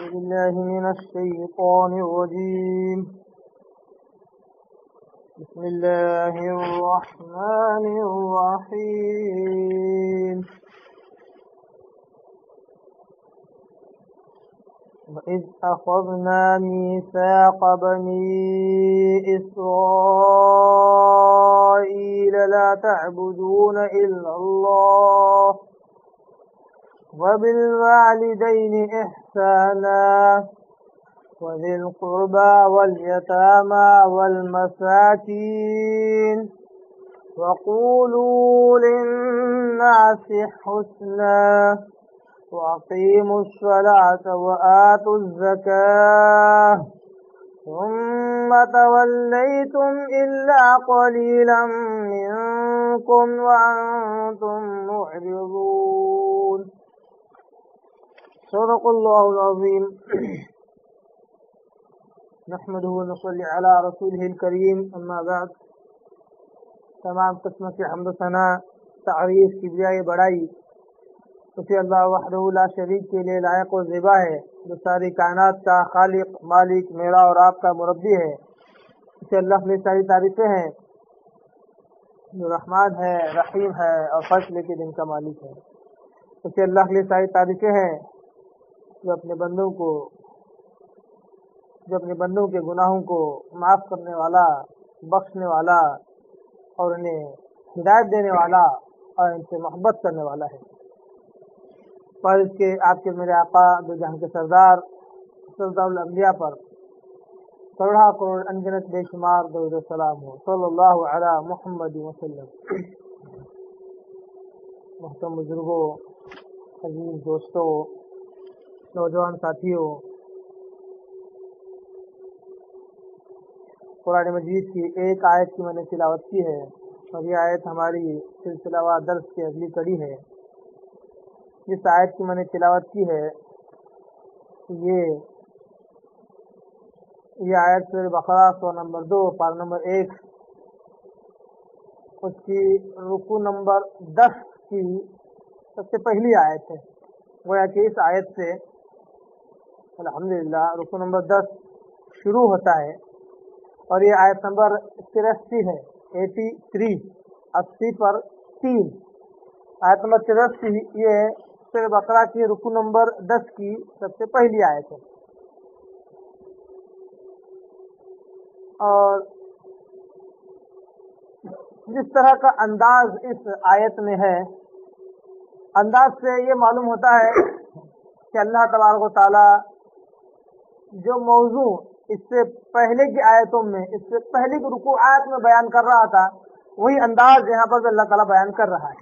بالله من الشيطان الرجيم. بسم الله الرحمن الرحيم. وإذ أخذنا ميثاق بني إسرائيل لا تعبدون إلا الله وبالوالدين إحسانا وذي القربى واليتامى والمساكين وقولوا للناس حسنا وأقيموا الصلاة وآتوا الزكاة ثم توليتم إلا قليلا منكم وأنتم معرضون. صدق الله العظيم. نحمده ونصلي على رسوله الكريم. اما بعد. تمام قسم کی حمد و ثنا تعریف کبریائی بڑائی اسی اللہ وحدہ لا شریک کے لیے لائق و زیبا ہے، جو ساری کائنات کا خالق، مالک، میرا اور آپ کا مربی ہے. اسی اللہ کے ساری تعریفیں ہیں جو رحمان ہے، رحیم ہے اور فیصلے کے دن کا مالک ہے. اسی اللہ کے ساری تعریفیں ہیں جو اپنے بندوں کے گناہوں کو معاف کرنے والا، بخشنے والا اور انہیں ہدایت دینے والا اور ان سے محبت کرنے والا ہے. اور اس کے آپ کے میرے آقا دو جہاں کے سردار الانبیاء پر کروڑا کروڑ انگنت بے شمار درود و سلام ہو. صلی اللہ علی محمد وسلم. محترم بزرگوں، عزیز دوستوں، نوجوان ساتھیوں، قرآن مجید کی ایک آیت کی میں نے تلاوت کی ہے اور یہ آیت ہماری سلسلہ وار درس کی اگلی کڑی ہے. جس آیت کی میں نے تلاوت کی ہے یہ آیت سورہ بقرہ 100 نمبر 2 پارہ نمبر 1 اس کی رکوع نمبر 10 کی سب سے پہلی آیت ہے. گویا کہ اس آیت سے الحمدللہ رکوع نمبر 10 شروع ہوتا ہے اور یہ آیت نمبر 83 ہے. 80 پر 3 آیت نمبر 83 یہ سورہ بقرہ کی رکوع نمبر 10 کی سب سے پہلی آیت ہے. اور جس طرح کا انداز اس آیت میں ہے، انداز سے یہ معلوم ہوتا ہے کہ اللہ تبارک و تعالی جو موضوع اس سے پہلے کی آیتوں میں، اس سے پہلے کی رکوع آیت میں بیان کر رہا تھا، وہی انداز یہاں پر اللہ تعالیٰ بیان کر رہا ہے.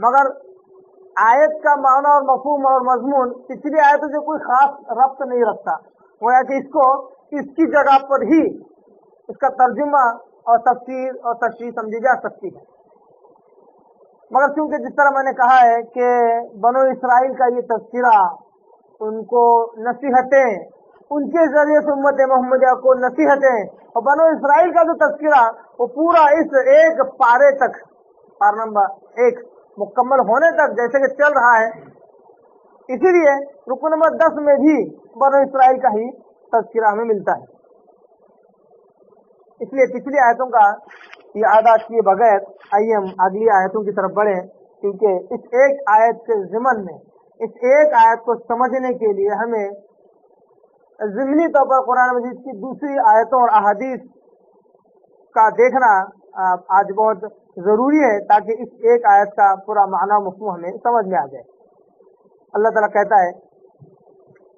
مگر آیت کا معنی اور مفہوم اور مضمون پچھلی آیتوں سے کوئی خاص ربط نہیں رکھتا. گویا کہ اس کو اس کی جگہ پر ہی اس کا ترجمہ اور تفسیر اور تشریح سمجھی جا سکتی ہے. مگر چونکہ جس طرح میں نے کہا ہے کہ بنو اسرائیل کا یہ تذکرہ، ان کو نصیحتیں، ان کے ذریعے سے امت محمدیہ کو نصیحتیں، اور بنو اسرائیل کا جو تذکرہ وہ پورا اس ایک پارے تک، پارہ نمبر 1 مکمل ہونے تک جیسے کہ چل رہا ہے، اسی لیے رکوع نمبر 10 میں بھی بنو اسرائیل کا ہی تذکرہ ہمیں ملتا ہے. اس لیے پچھلی آیتوں کا یہ اعادہ کیے بغیر آئیے ہم اگلی آیتوں کی طرف بڑھیں، کیونکہ اس ایک آیت کے ضمن میں، اس ایک آیت کو سمجھنے کے لیے ہمیں ضمنی طور پر قرآن مجید کی دوسری آیتوں اور احادیث کا دیکھنا آج بہت ضروری ہے تاکہ اس ایک آیت کا پورا معنی مفہوم ہمیں سمجھ میں آ جائے. اللہ تعالیٰ کہتا ہے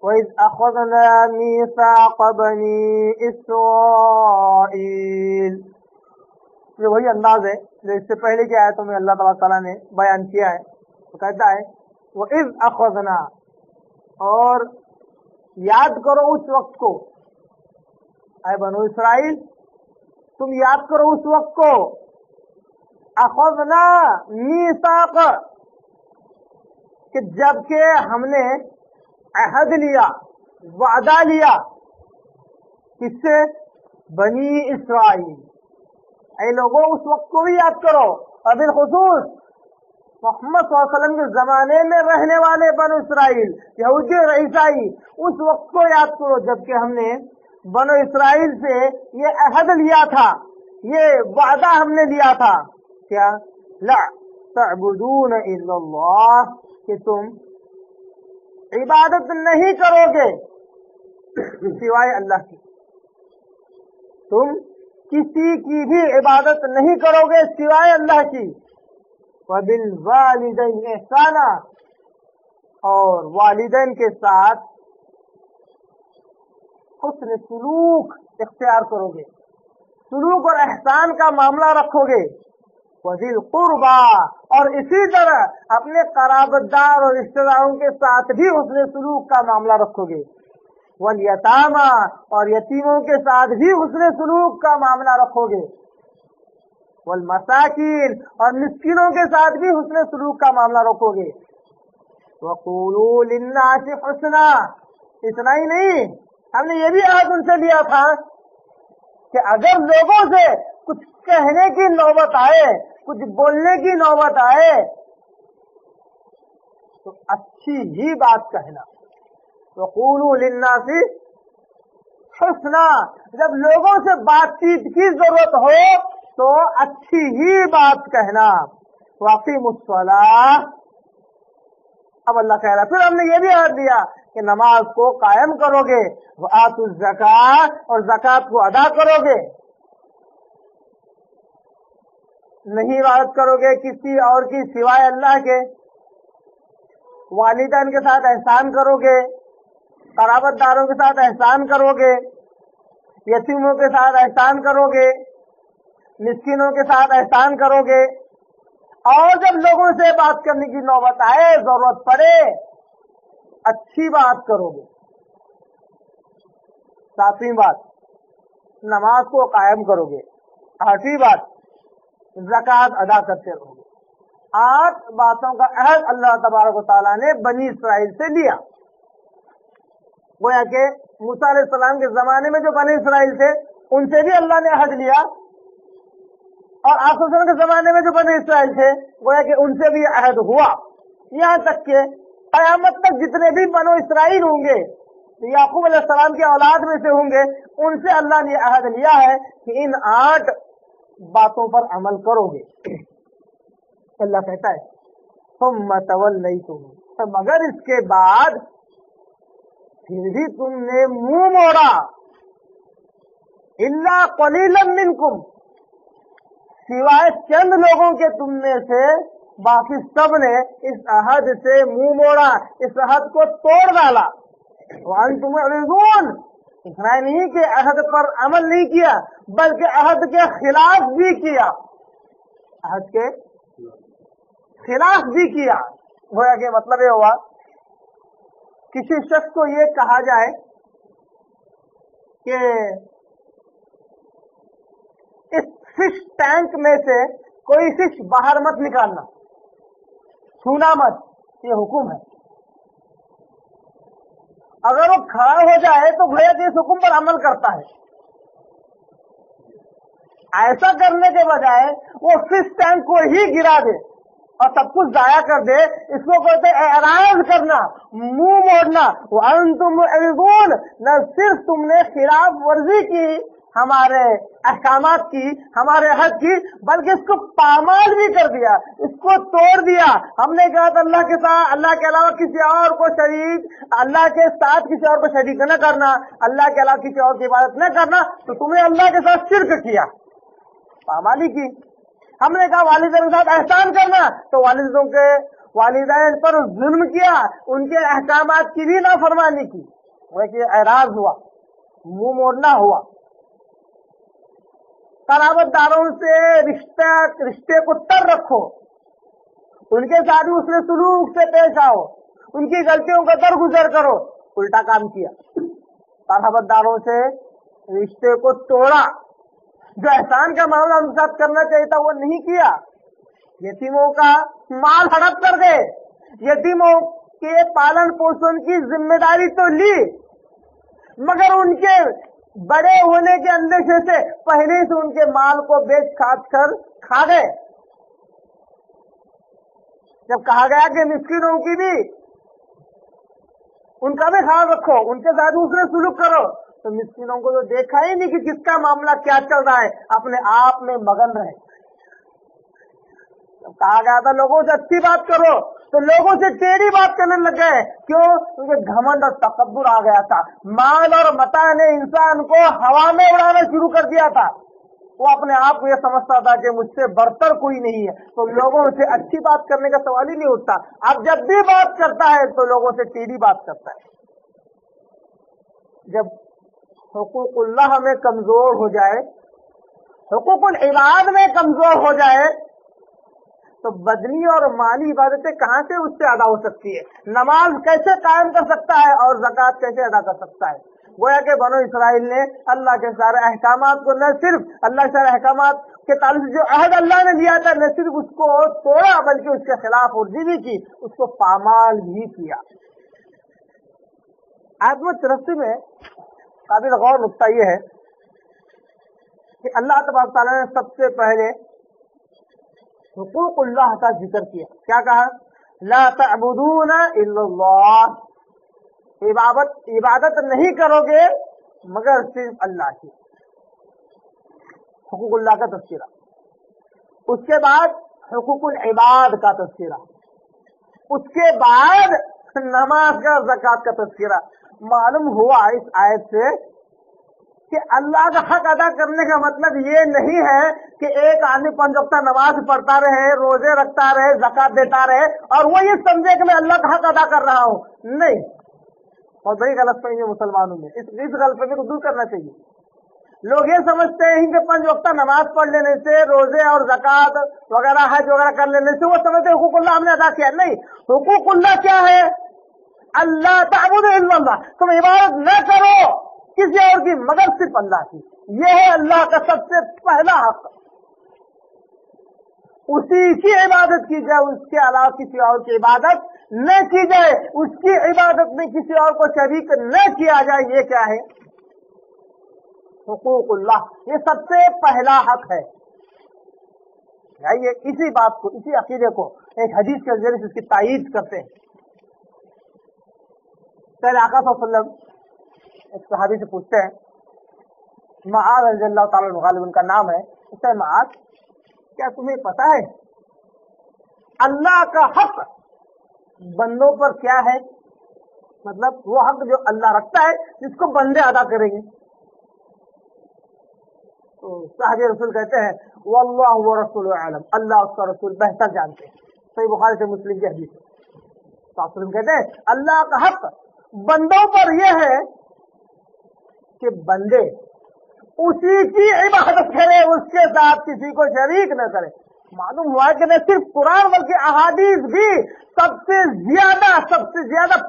وَإِذْ أَخَذْنَا مِيثَاقَ بَنِي إِسْرَائِيلَ. یہ وہی انداز ہے جو اس سے پہلے کی آیتوں میں اللہ تعالیٰ نے بیان کیا ہے. وہ کہتا ہے وَإِذْ أَخَذْنَا، اور یاد کرو اس وقت کو، اے بنو اسرائیل تم یاد کرو اس وقت کو، اخذنا میثاق، کہ جب کہ ہم نے عہد لیا، وعدہ لیا، کس سے؟ بنی اسرائیل. اے لوگوں اس وقت کو بھی یاد کرو، اور بالخصوص محمد صلی اللہ علیہ وسلم کے زمانے میں رہنے والے بنو اسرائیل یہودی اور عیسائی، اس وقت کو یاد کرو جبکہ ہم نے بنو اسرائیل سے یہ عہد لیا تھا، یہ وعدہ ہم نے لیا تھا، کیا لا تعبدون الا اللہ، کہ تم عبادت نہیں کرو گے سوائے اللہ کی، تم کسی کی بھی عبادت نہیں کرو گے سوائے اللہ کی، وَبِالْوَالِدَيْنِ إِحْسَانًا، اور والدین کے ساتھ حسن سلوک اختیار کرو گے، سلوک اور احسان کا معاملہ رکھو گے، وَذِي الْقُرْبَى، اور اسی طرح اپنے قرابت دار اور رشتہ داروں کے ساتھ بھی حسن سلوک کا معاملہ رکھو گے، وَالْيَتَامَى، اور یتیموں کے ساتھ بھی حسن سلوک کا معاملہ رکھو گے، والمساکین، اور مسکینوں کے ساتھ بھی حسن سلوک کا معاملہ رکھو گے، وَقُولُوا لِلنَّاسِ حُسْنًا، اتنا ہی نہیں، ہم نے یہ بھی عہد ان سے لیا تھا کہ اگر لوگوں سے کچھ کہنے کی نوبت آئے، کچھ بولنے کی نوبت آئے تو اچھی ہی بات کہنا، وَقُولُوا لِلنَّاسِ حُسْنًا، جب لوگوں سے بات چیت کی ضرورت ہو تو اچھی ہی بات کہنا، وَأَقِیمُوا الصَّلَاةَ، اب اللہ کہہ رہا ہے پھر ہم نے یہ بھی عہد دیا کہ نماز کو قائم کرو گے، وَآتُوا الزَّکَاةَ، اور زکوٰۃ کو ادا کرو گے، نہیں عبادت کرو گے کسی اور کی سوائے اللہ کے، والدین کے ساتھ احسان کرو گے، قرابت داروں کے ساتھ احسان کرو گے، یتیموں کے ساتھ احسان کرو گے، مسکینوں کے ساتھ احسان کرو گے، اور جب لوگوں سے بات کرنے کی نوبت آئے، ضرورت پڑے، اچھی بات کرو گے۔ ساتویں بات، نماز کو قائم کرو گے۔ آٹھویں بات، زکوٰۃ ادا کرتے رہو گے۔ 8 باتوں کا عہد اللہ تبارک و تعالیٰ نے بنی اسرائیل سے لیا۔ گویا کہ موسیٰ علیہ السلام کے زمانے میں جو بنی اسرائیل تھے ان سے بھی اللہ نے عہد لیا، اور آپ کے زمانے میں جو بنی اسرائیل تھے گویا کہ ان سے بھی عہد ہوا، یہاں تک کہ قیامت تک جتنے بھی بنو اسرائیل ہوں گے، یعقوب علیہ السلام کی اولاد میں سے ہوں گے، ان سے اللہ نے عہد لیا ہے کہ ان 8 باتوں پر عمل کرو گے۔ اللہ کہتا ہے ثم تولیتم، مگر اس کے بعد پھر بھی تم نے منہ موڑا، الا قلیلا منکم، سوائے چند لوگوں کے تم میں سے، باقی سب نے اس عہد سے منہ موڑا، اس عہد کو توڑ ڈالا۔ وانتم معرضون، اتنا نہیں کہ عہد پر عمل نہیں کیا بلکہ عہد کے خلاف بھی کیا، عہد کے خلاف بھی کیا۔ گویا کہ مطلب یہ ہوا کسی شخص کو یہ کہا جائے کہ اس فش ٹینک میں سے کوئی فش باہر مت نکالنا، چھونا مت، یہ حکم ہے۔ اگر وہ کھڑا ہو جائے تو گویا کہ اس حکم پر عمل کرتا ہے، ایسا کرنے کے بجائے وہ فش ٹینک کو ہی گرا دے اور سب کچھ ضائع کر دے، اس کو کہتے اعراض کرنا، منہ موڑنا۔ وانتم معرضون، نہ صرف تم نے خلاف ورزی کی ہمارے احکامات کی، ہمارے حد کی، بلکہ اس کو پامال بھی کر دیا، اس کو توڑ دیا۔ ہم نے کہا تھا اللہ کے ساتھ، اللہ کے علاوہ کسی اور کو شریک، اللہ کے ساتھ کسی اور کو شریک نہ کرنا، اللہ کے علاوہ کسی اور کی عبادت نہ کرنا، تو تم نے اللہ کے ساتھ شرک کیا، پامالی کی۔ ہم نے کہا والدین کے ساتھ احسان کرنا، تو والدین پر ظلم کیا، ان کے احکامات کی بھی نافرمانی کی، وہ کہ اعراض ہوا، منہ موڑنا ہوا۔ قرابت داروں سے رشتے کو تر رکھو، ان کے ساتھ اس نے سلوک سے پیش آؤ، ان کی غلطیوں کا درگزر کرو، الٹا کام کیا، قرابت داروں سے رشتے کو توڑا، جو احسان کا معاملہ ان کے ساتھ کرنا چاہیے تھا وہ نہیں کیا، یتیموں کا مال ہڑپ کر دے، یتیموں کے پالن پوشن کی ذمہ داری تو لی مگر ان کے بڑے ہونے کے اندیشے سے پہلے سے ان کے مال کو بیچ کاٹ کر کھا گئے۔ जब कहा गया कि मिस्किनों की भी, उनका भी ख्याल रखो, उनके साथ दूसरे सुलूक करो, तो मिस्किनों को तो देखा ही नहीं कि किसका मामला क्या चल रहा है, अपने आप में मगन रहे। जब कहा गया था लोगों से अच्छी बात करो, तो लोगों से टेढ़ी बात करने लग गए। क्यों? क्योंकि घमंड और तकब्बुर आ गया था। माल और मता ने इंसान को हवा में उड़ाना शुरू कर दिया था। वो अपने आप को ये समझता था कि मुझसे बढ़कर कोई नहीं है, तो लोगों से अच्छी बात करने का सवाल ही नहीं उठता। अब जब भी बात करता है तो लोगों से टेढ़ी बात करता है। जब हुकूकुल्लाह में कमजोर हो जाए, हुकूकुल इबाद में कमजोर हो जाए, तो बदनी और माली इबादतें कहां से उससे अदा हो सकती है? नमाज कैसे कायम कर सकता है और ज़कात कैसे अदा कर सकता है? गोया के बनो इसराइल ने अल्लाह के सारे अहकामात को, न सिर्फ अल्लाह के सारे अहकामात के ताल्लुक से जो अहद अल्लाह ने लिया था, न सिर्फ उसको तोड़ा बल्कि उसके खिलाफ वर्जी भी की, उसको पामाल भी किया। आयत 83 में काबिल गौर नुक्ता ये है कि अल्लाह तबारक तआला ने सबसे पहले हुकूकुल्लाह का जिक्र किया। क्या कहा? ला तअबुदूना इल्लल्लाह, इबादत नहीं करोगे मगर सिर्फ अल्लाह की। हुकूकुल्लाह का तज़किरा, उसके बाद हुकूकुल इबाद का तज़किरा, उसके बाद नमाज का, ज़कात का तज़किरा। मालूम हुआ इस आयत से कि अल्लाह का हक अदा करने का मतलब ये नहीं है कि एक आदमी 5 वक्त नमाज पढ़ता रहे, रोजे रखता रहे, ज़कात देता रहे और वो ये समझे कि मैं अल्लाह का हक अदा कर रहा हूँ। नहीं, बहुत बड़ी गलतफहमी है मुसलमानों में। इस गलतफहमी को दूर करना चाहिए। लोग ये समझते हैं कि 5 वक्त नमाज पढ़ लेने से, रोजे और ज़कात वगैरह हज वगैरह कर लेने से वो समझते हुकूकुल्लाह हमने अदा किया। नहीं, हुकूकुल्लाह क्या है? अल्लाह तअबुदू इल्लल्लाह, तुम इबादत न करो किसी और की मगर सिर्फ अल्लाह की। यह है अल्लाह का सबसे पहला हक। उसी की इबादत की जाए, उसके अलावा किसी और की इबादत न की जाए, उसकी इबादत में किसी और को शरीक न किया जाए। ये क्या है? हुकूकुल्लाह, ये सबसे पहला हक है। ये इसी बात को, इसी अकीदे को एक हदीस के जरिए से इसकी तायीद करते हैं। पहले आका सल्लल्लाहु अलैहि वसल्लम एक सहाबी से पूछते हैं, मुआज़ रज़ियल्लाहु ताला अन्हु गालिब उनका नाम है, उससे मुआज़, क्या तुम्हें पता है अल्लाह का हक बंदों पर क्या है? मतलब वो हक जो अल्लाह रखता है जिसको बंदे अदा करेंगे। तो साहब रसूल कहते हैं वल्लाहु व रसूलुहु आलम, अल्लाह उसका रसूल बेहतर जानते हैं। सही बुखारी से मुस्लिम की हदीस है। तो कहते हैं अल्लाह का हक बंदों पर यह है कि बंदे उसी की इबादत करे, उसके साथ किसी को शरीक न करे। मालूम हुआ कि न सिर्फ कुरान बल्कि अहादीस भी सबसे ज्यादा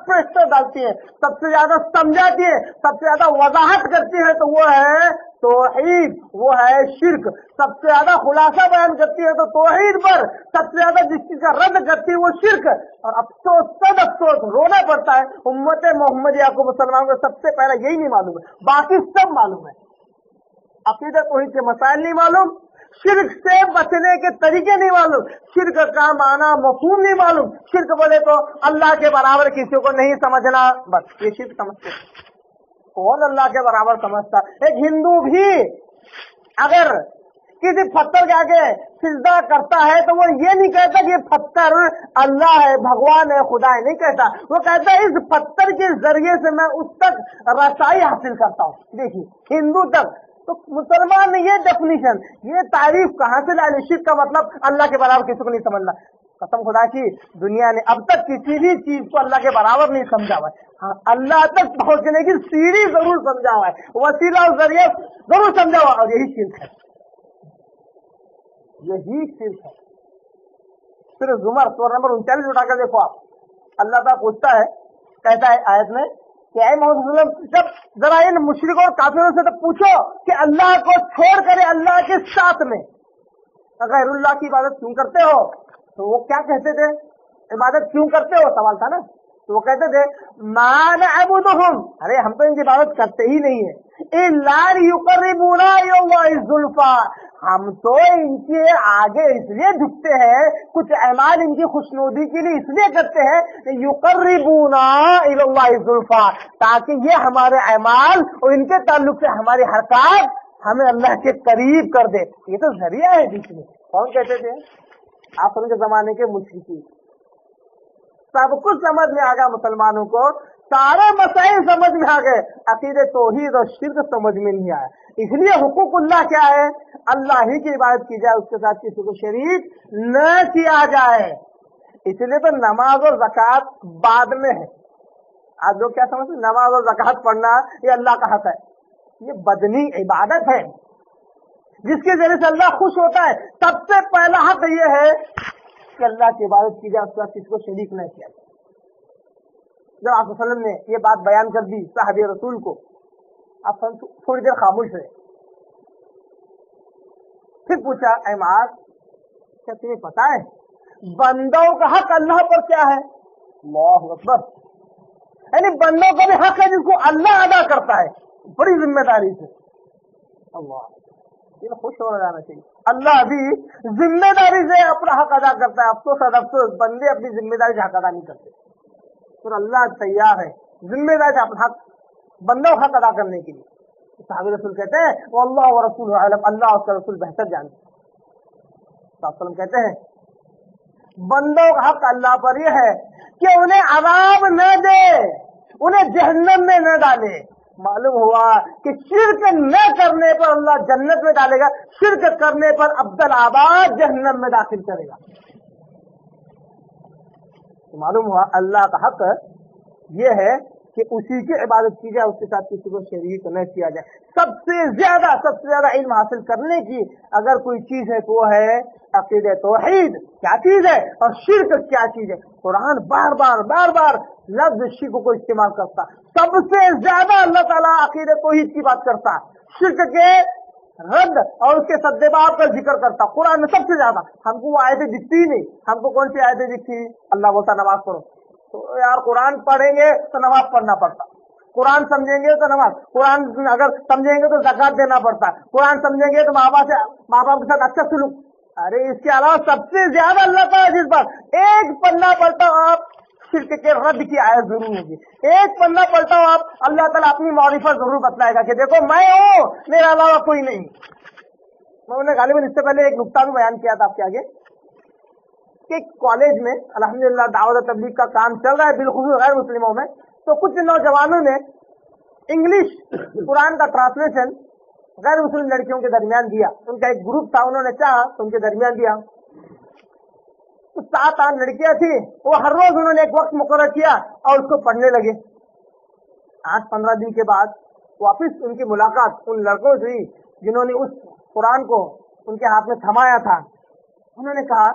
प्रेशर डालती है, सबसे ज्यादा समझाती है, सबसे ज्यादा वजाहत करती है, तो वो है तौहीद, वो है शिर्क। सबसे ज्यादा खुलासा बयान करती है तो तौहीद पर, सबसे ज्यादा जिस चीज का रद्द करती है वो शिर्क। और अफसोस, सद अफसोस, रोना पड़ता है उम्मत मोहम्मदिया को, मुसलमानों को सबसे पहला यही नहीं मालूम है, बाकी सब मालूम है। अकीदा तौहीद के मसाइल नहीं मालूम, शिर्क से बचने के तरीके नहीं मालूम, शिर्क का माना मफहूम नहीं मालूम। शिर्क बोले तो अल्लाह के बराबर किसी को नहीं समझना, बस ये शिर्क समझते। कौन अल्लाह के बराबर समझता? एक हिंदू भी अगर किसी पत्थर के आगे सिजदा करता है तो वो ये नहीं कहता कि ये पत्थर अल्लाह है, भगवान है, खुदा है, नहीं कहता। वो कहता है इस पत्थर के जरिए से मैं उस तक रसाई हासिल करता हूँ। देखिए, हिंदू तक। तो मुसलमान ने ये डेफिनेशन, ये तारीफ कहां से ला ली? शिर्क का मतलब अल्लाह के बराबर किसी को नहीं समझना। कसम खुदा की, दुनिया ने अब तक किसी भी चीज को अल्लाह के बराबर नहीं समझा हुआ है। हाँ, अल्लाह तक पहुंचने की सीढ़ी जरूर समझा हुआ है, वसीला और जरिया जरूर समझा हुआ, और यही शिर्क है, यही शिर्क है। फिर जुमर सूरा नंबर 39 उठाकर देखो आप, अल्लाह ताला पूछता है, कहता है आयत में कि ऐ मोहम्मद, जब जरा इन मुशरिकों और काफिरों से तो पूछो कि अल्लाह को छोड़ कर अल्लाह के साथ में गैरुल्लाह की इबादत क्यों करते हो? तो वो क्या कहते थे? इबादत क्यों करते हो, सवाल था ना। तो वो कहते थे मा नअबुदुहुम, अरे हम तो इनकी इबादत करते ही नहीं है, इल्ला लियुक़र्रिबूना इलल्लाहि ज़ुल्फ़ा, हम तो इनके आगे इसलिए झुकते हैं, कुछ अमाल इनकी खुशनुदी के लिए इसलिए करते हैं, युकर्रिबूना इलल्लाहि ज़ुल्फा, ताकि ये हमारे अमाल और इनके ताल्लुक से हमारी हरकत हमें अल्लाह के करीब कर दे। ये तो जरिया है बीच में। कौन कहते थे? आप उनके जमाने के मुशरिकीन। सब कुछ समझ में आ गया मुसलमानों को, सारे मसाइल समझ में आ गए, अकीदे तौहीद और शिर्क समझ में नहीं आया। इसलिए हुकूकुल्लाह क्या है? अल्लाह ही की इबादत की जाए, उसके साथ किसी को शरीक न किया जाए। इसलिए तो नमाज और ज़कात बाद में है। आज लोग क्या समझते? नमाज और ज़कात पढ़ना ये अल्लाह का हक है। ये बदनी इबादत है जिसके जरिए से अल्लाह खुश होता है। सबसे पहला हक ये है कि अल्लाह की इबादत की जाए, उसके साथ किसी को शरीक न किया जाए। जब आप सल्लल्लाहु अलैहि वसल्लम ने ये बात बयान कर दी साहबे रसूल को, आप थोड़ी देर खामोश रहे, फिर पूछा, ऐ मुआज़, क्या तुम्हें पता है बंदों का हक अल्लाह पर क्या है? अल्लाहु अकबर। यानी बंदों का भी हक है जिसको अल्लाह अदा करता है बड़ी जिम्मेदारी से। अल्लाह, ये खुश हो जाना चाहिए। अल्लाह भी जिम्मेदारी से अपना हक अदा करता है। अफसोस बंदे अपनी जिम्मेदारी से हक अदा नहीं करते, पर अल्लाह तैयार है जिम्मेदारी से अपना हक, बंदों का हक अदा करने के लिए। साहबे रसूल कहते हैं, वो अल्लाह व रसूलुहु अअलम, अल्लाह और उसका रसूल बेहतर जानते। साहब कहते हैं, बंदों का हक अल्लाह पर यह है कि उन्हें अज़ाब न दे, उन्हें जहन्नम में न डाले। मालूम हुआ कि शिर्क न करने पर अल्लाह जन्नत में डालेगा, शिर्क करने पर अब्दल आबाद जहन्नम में दाखिल करेगा। तो मालूम हुआ अल्लाह का हक ये है कि उसी की इबादत की जाए, उसके साथ किसी को शरीक न किया जाए। सबसे ज्यादा इल्म हासिल करने की अगर कोई चीज है तो वो है अकीदे तौहीद क्या चीज है और शिर्क क्या चीज है। कुरान बार बार लफ्ज शिर्क को इस्तेमाल करता। सबसे ज्यादा अल्लाह ताला अकीदे तौहीद की बात करता, शिर्क के रद्द और उसके सद्देबाब का जिक्र करता कुरान में सबसे ज्यादा। हमको वो आयतें दिखती ही नहीं। हमको कौन सी आयतें दिखती? अल्लाह बोलता नमाज पढ़ो, तो यार कुरान पढ़ेंगे तो नमाज पढ़ना पड़ता, कुरान समझेंगे तो नमाज, कुरान अगर समझेंगे तो ज़कात देना पड़ता, कुरान समझेंगे तो माँ बाप के साथ अच्छा सुलूक। अरे इसके अलावा सबसे ज्यादा अल्लाह ताला जिस पर एक पन्ना पढ़ता हूँ आप शिर्क के रद्द की आयत जरूर होगी। एक पन्ना पढ़ता हूँ आप, अल्लाह ताला अपनी मारिफत जरूर बतलाएगा कि देखो मैं हूँ, मेरे अलावा कोई नहीं। मैंने गालिबन इससे पहले एक नुक्ता भी बयान किया था आपके आगे कि कॉलेज में अल्हम्दुलिल्लाह दावत तबलीग का काम चल रहा है, बिलखुसूस गैर मुस्लिमों में। तो कुछ नौजवानों ने इंग्लिश कुरान का ट्रांसलेशन गैर मुस्लिम लड़कियों के दरमियान दिया। उनका एक ग्रुप था, उन्होंने चाहा तो उनके दरमियान दिया। तो 7-8 लड़कियां थी, वो हर रोज उन्होंने एक वक्त मुकर्रर किया और उसको पढ़ने लगे। 8-15 दिन के बाद वापिस उनकी मुलाकात उन लड़कों से हुई जिन्होंने उस कुरान को उनके हाथ में थमाया था। उन्होंने कहा,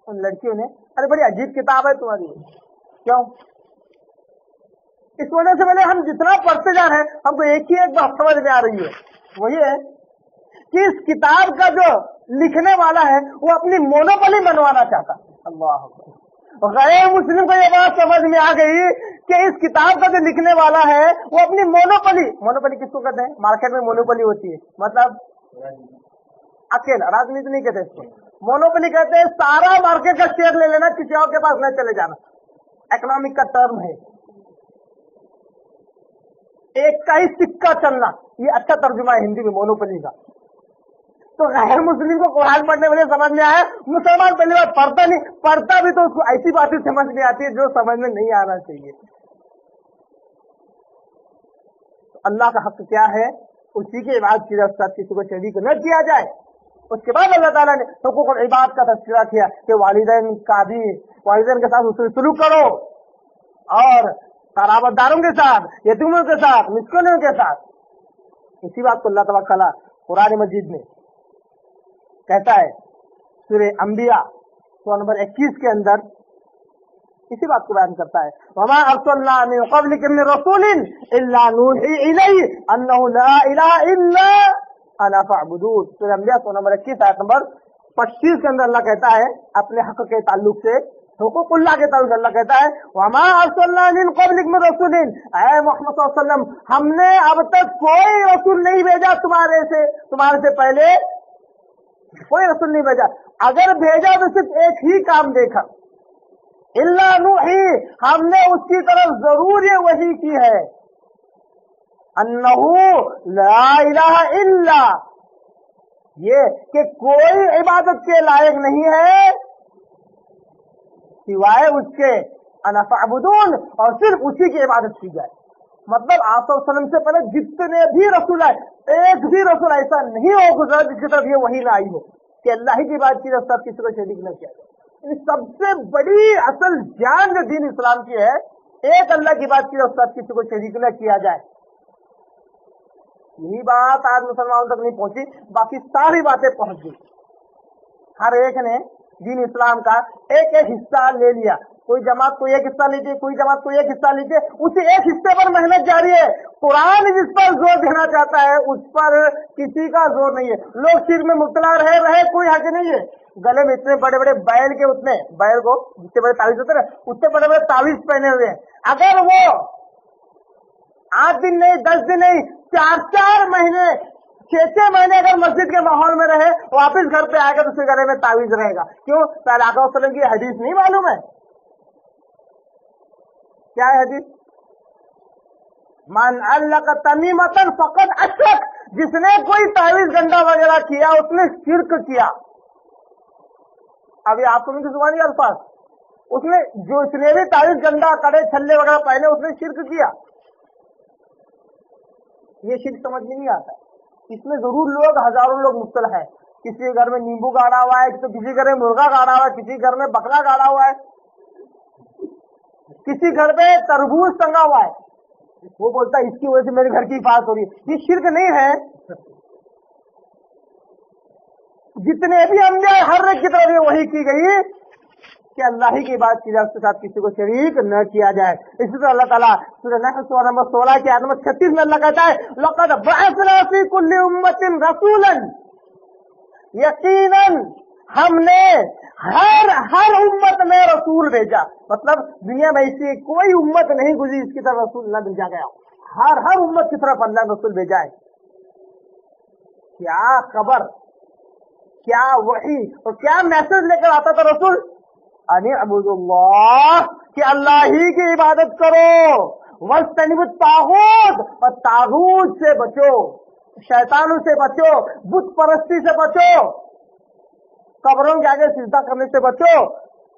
उन लड़कियों ने, अरे बड़ी अजीब किताब है तुम्हारी। क्यों? इस वजह से मैंने हम जितना पढ़ते जा रहे हैं हमको एक ही एक बात समझ में आ रही है, वही है कि इस किताब का जो लिखने वाला है वो अपनी मोनोपोली बनवाना चाहता। अल्लाह, गैर मुस्लिम को ये बात समझ में आ गई कि इस किताब का जो लिखने वाला है वो अपनी मोनोपोली किसको कहते हैं? मार्केट में मोनोपोली होती है, मतलब अकेला, राजनीति नहीं कहते इसको, मोनोपोली कहते हैं। सारा मार्केट का शेयर ले लेना, किसी और के पास न चले जाना, इकोनॉमिक का टर्म है। एक का ही सिक्का चलना, ये अच्छा तर्जुमा है हिंदी में मोनोपोली का। तो गैर मुस्लिम को कुरान पढ़ने वाले समझ में आया, मुसलमान पहली बार पढ़ता नहीं, पढ़ता भी तो उसको ऐसी बातें समझ में आती है जो समझ में नहीं आना चाहिए। तो अल्लाह का हक क्या है? उसी की इबादत की जाए, किसी को शरीक न किया जाए। उसके बाद अल्लाह ताला ने हुकूक इबादत का तज़किरा किया कि वालिदैन के साथ उससे सलूक करो और क़राबतदारों के साथ, यतीमों के साथ, मिस्कीनों के साथ। इसी बात को अल्लाह तबारक व तआला कुरान मजीद में कहता है सूरह अंबिया सूरा नंबर 21 के अंदर इसी बात को बयान करता है, वमा अरसलना मिन क़ब्लिका मिन रसूलिन इल्ला नूही इलैहि अन्नहु ला इलाहा इल्ला अना फअबुदून। सूरह अंबिया सूरा नंबर 21 आयत नंबर 25 के अंदर अल्लाह कहता है अपने हक के ताल्लुक से, हुकूकुल्लाह के ताल्लुक अल्लाह कहता है, वमा अरसलना मिन क़ब्लिका मिन रसूलिन, ऐ मोहम्मद सल्लल्लाहु अलैहि वसल्लम हमने अब तक कोई रसूल नहीं भेजा तुम्हारे से पहले कोई रसूल नहीं भेजा। अगर भेजा तो सिर्फ एक ही काम देखा, इल्ला नूही, हमने उसकी तरफ जरूर ये वही की है, अन्नहु ला इलाहा इल्ला, ये कि कोई इबादत के लायक नहीं है सिवाय उसके, अना फअबुदून, और सिर्फ उसी की इबादत की जाए। मतलब आप सल्लल्लाहु से पहले जितने भी रसूल आए, एक भी रसूल ऐसा नहीं हो गुजरा जिसकी तरफ ये वही ना आई हो कि अल्लाह ही की बात की रफ्तार किसी को शरीक न किया जाए। सबसे बड़ी असल जान जो दीन इस्लाम की है, एक अल्लाह की बात की रफ्तार किसी को शरीक न किया जाए। यही बात आज मुसलमानों तक नहीं पहुंची, बाकी सारी बातें पहुंच गई। हर एक ने दीन इस्लाम का एक एक हिस्सा ले लिया, कोई जमात को एक हिस्सा लीजिए, कोई जमात को एक हिस्सा लीजिए, उसी एक हिस्से पर मेहनत जारी है। कुरान जिस पर जोर देना चाहता है उस पर किसी का जोर नहीं है। लोग सिर में मुब्तला रहे कोई हक नहीं है। गले में इतने बड़े बड़े बैल के, उतने बैल को जितने बड़े तावीज होते हैं उतने बड़े बड़े तावीज पहने हुए हैं। अगर वो 8 दिन नहीं, 10 दिन नहीं, 4 महीने, 6 महीने अगर मस्जिद के माहौल में रहे, वापस घर पे आएगा तो उसके गले में तावीज रहेगा। क्यों? सल्लल्लाहु अलैहि वसल्लम की हदीस नहीं मालूम है? क्या है हदीस? मन अल्लक तमीमतन फकद अशरक, जिसने कोई तावीज गंडा वगैरह किया उसने शिर्क किया। अभी आप सुन की जुबानी अल्फाज, उसने जिसने भी तावीज गंडा कड़े छल्ले वगैरह पहने उसने शिर्क किया। ये शिर्क समझ में नहीं आता। इसमें जरूर लोग, हजारों लोग मुब्तला है। किसी के घर में नींबू गाड़ा हुआ है, तो किसी घर में मुर्गा गाड़ा हुआ है, किसी घर में बकरा गाड़ा हुआ है, किसी घर पे तरबूज टंगा हुआ है। वो बोलता है इसकी वजह से मेरे घर की हिफाजत हो रही है। ये शिर्क नहीं है? जितने भी अंबिया हर एक की तरफ ये वही की गई कि अल्लाह ही की बात की जाए, उसके साथ किसी को शरीक न किया जाए। इसी तरह अल्लाह ताला सूरह नहल सूरह नंबर 16 की आयत नंबर 36 में अल्लाह कहता है, लक़द बअसना फी कुल्ली उम्मतिन रसूलन, यकीनन हमने हर उम्मत में रसूल भेजा। मतलब दुनिया में ऐसी कोई उम्मत नहीं गुजरी इसकी तरफ रसूल न भेजा गया। हर उम्मत की तरफ अल्लाह ने रसूल भेजा है। क्या खबर, क्या वही और क्या मैसेज लेकर आता था रसूल? अनी अबुदुल्लाह, कि अल्लाह ही की इबादत करो, वस्तनिबुत तागूत, और तागूत से बचो, शैतानों से बचो, बुत परस्ती से बचो, कब्रों के आगे सिजदा करने से बचो।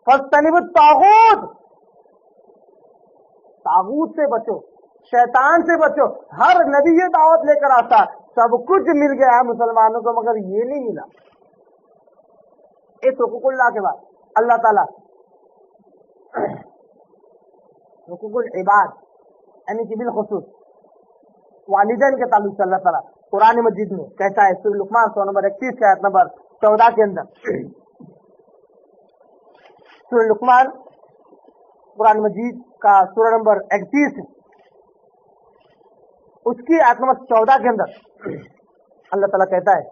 फस्तनिबुत तागूत, तागूत से बचो, शैतान से बचो। हर नबी ये दावत लेकर आता, सब कुछ मिल गया मुसलमानों को, मगर ये नहीं मिला। इस हुकूकुल्लाह के बाद अल्लाह ताला हुकूकुल इबाद यानी कि बिलखुसूस वालिदैन के ताल्लुक से अल्लाह ताला कुरान मजीद में कहता है, सूरह लुक़मान सूरह नंबर 31 के आयत नंबर 14 के अंदर। सूरह लुक़मान कुरान मजीद का सूरह नंबर 31 उसकी आयत नंबर 14 के अंदर अल्लाह ताला कहता है,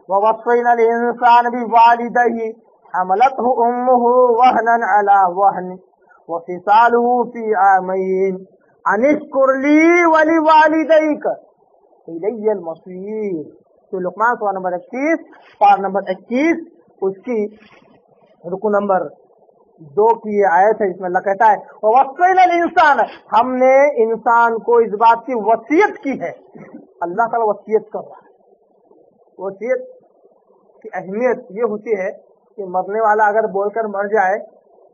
ववस्सैनल इंसान बिवालिदैहि हमलतहु उम्मुहु वहनन अला वहन वफिसालुहु फी आमैन अनिश्कुर ली वलिवालिदैक इलैयल मसीर। तो लुक़मान सूरा नंबर 31 पार नंबर 21 उसकी रुकू नंबर 2 की ये आयत है। इसमें अल्लाह कहता है, ववस्सैनल इंसान, हमने इंसान को इस बात की वसीयत की है। अल्लाह ताला वसीयत कर रहा है। वसीयत की अहमियत ये होती है कि मरने वाला अगर बोलकर मर जाए,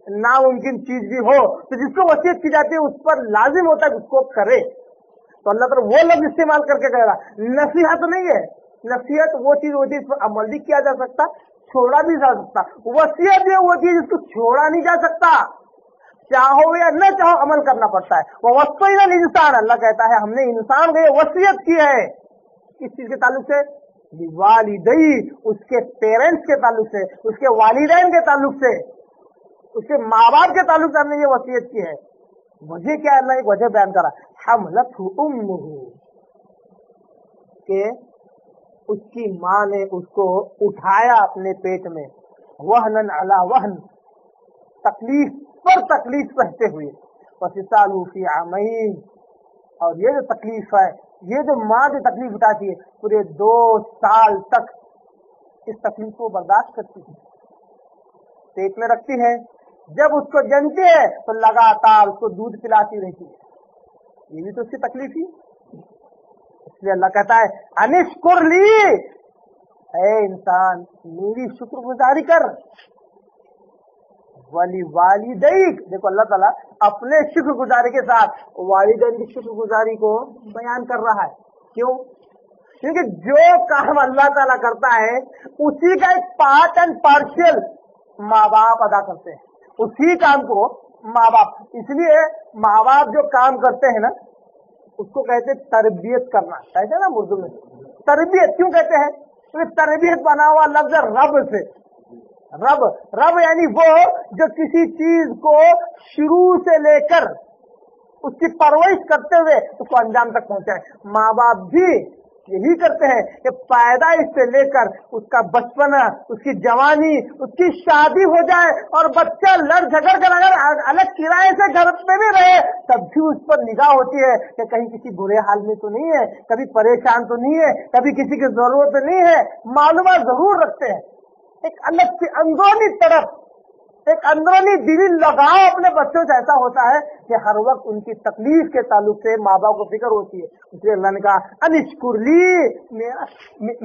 नामुमकिन चीज भी हो, तो जिसको वसीयत की जाती है उस पर लाजिम होता है उसको करे। तो अल्लाह ताला वो लफ्ज़ इस्तेमाल करके कह रहा, नसीहत नहीं है। नसीहत वो चीज होती है इस पर अमल भी किया जा सकता, छोड़ा भी जा सकता। वसीयत ये होती है जिसको छोड़ा नहीं जा सकता, चाहो या न चाहो अमल करना पड़ता है। वो वस्सैनल इंसान, अल्लाह कहता है हमने इंसान को ये वसीयत की है। किस चीज के ताल्लुक से? वालिदै, उसके पेरेंट्स के ताल्लुक से, उसके वालिदैन के ताल्लुक से, उसके माँ बाप के ताल्लुक से हमने ये वसीयत की है। वजह क्या है? अल्लाह एक वजह बयान करा, हमलतहु उम्मुहु, के उसकी माँ ने उसको उठाया अपने पेट में, वहनन अला वहन, तकलीफ पर तकलीफ सहते हुए, वफिसालुहु फी आमैन, और ये जो तकलीफ है یہ جو ماں جو تکلیف اٹھاتی ہے پورے 2 سال تک اس تکلیف کو برداشت کرتی ہے، پیٹ میں رکھتی ہے، جب اس کو جنتی ہے تو لگاتار اس کو دودھ پلاتی رہتی ہے، یہ بھی تو اس کی تکلیف ہی۔ اس لیے اللہ کہتا ہے انشکر لی، اے انسان میری شکر گزاری کر، ولی والدیک، دیکھو اللہ تعالیٰ اپنے شکر گزاری کے ساتھ والدین کی شکر گزاری کو بیان کر رہا ہے۔ کیوں؟ کیونکہ جو کام اللہ تعالیٰ کرتا ہے اسی کا ایک پارٹ اینڈ پارشل ماں باپ ادا کرتے ہیں، اسی کام کو ماں باپ، اس لیے ماں باپ جو کام کرتے ہیں نا اس کو کہتے ہیں تربیت کرنا، کہتے ہیں نا اردو میں تربیت۔ کیوں کہتے ہیں؟ کیونکہ تربیت بنا ہوا لفظ رب سے، رب یعنی وہ جو کسی چیز کو شروع سے لے کر اس کی پرورش کرتے ہوئے اس کو انجام تک پہنچائے۔ ماں باپ بھی یہی کرتے ہیں کہ پیدائش سے لے کر اس کا بچپنا، اس کی جوانی، اس کی شادی ہو جائے اور بچہ لڑ جھگڑ کر اگر الگ کرائے سے گھر پہ بھی رہے تب بھی اس پر نگاہ ہوتی ہے کہ کہیں کسی برے حال میں تو نہیں ہے، کبھی پریشان تو نہیں ہے، کبھی کسی کی ضرورت تو نہیں ہے، معلومات ضرور رکھتے ہیں۔ ایک الگ سی اندرونی طرف ایک اندرونی دلی لگاؤ اپنے بچوں سے ایسا ہوتا ہے کہ ہر وقت ان کی تکلیف کے تعلق سے ماں باپ کو فکر ہوتی ہے۔ اس لیے اللہ نے کہا انشکر لی،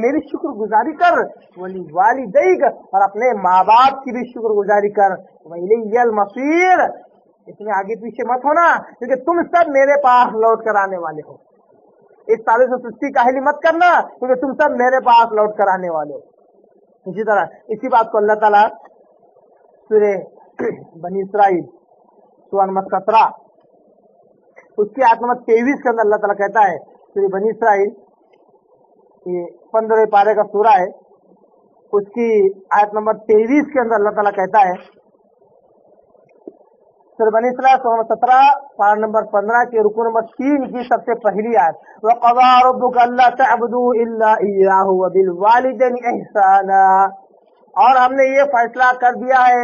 میری شکر گزاری کر، ولی والدیک، اور اپنے ماں باپ کی بھی شکر گزاری کر، وإلی المصیر، اس میں آگے پیچھے مت ہونا کیونکہ تم سب میرے پاس لوٹ کر آنے والے ہو۔ اس تعلق سے سستی کاہلی مت کرنا کیونکہ تم سب میرے پاس لوٹ کر آنے والے ہو۔ اسی طرح اسی بات کو اللہ تعالیٰ سورہ بنی اسرائیل سورہ نمبر 17 اس کی آیت نمبر 23 کے اندر اللہ تعالیٰ کہتا ہے، سورہ بنی اسرائیل یہ 15 پارے کا سورہ ہے، اس کی آیت نمبر 23 کے اندر اللہ تعالیٰ کہتا ہے، سورہ بنی اسرائیل سورہ نمبر 17 پارہ نمبر 15 کے رکوع نمبر 3 کی سب سے پہلی آیت، وَقَضَىٰ رَبُّكَ أَلَّا تَعْبُدُوا إِلَّا إِيَّاهُ وَبِالْوَالِدَيْنِ إِحْسَانًا، اور ہم نے یہ فیصلہ کر دیا ہے،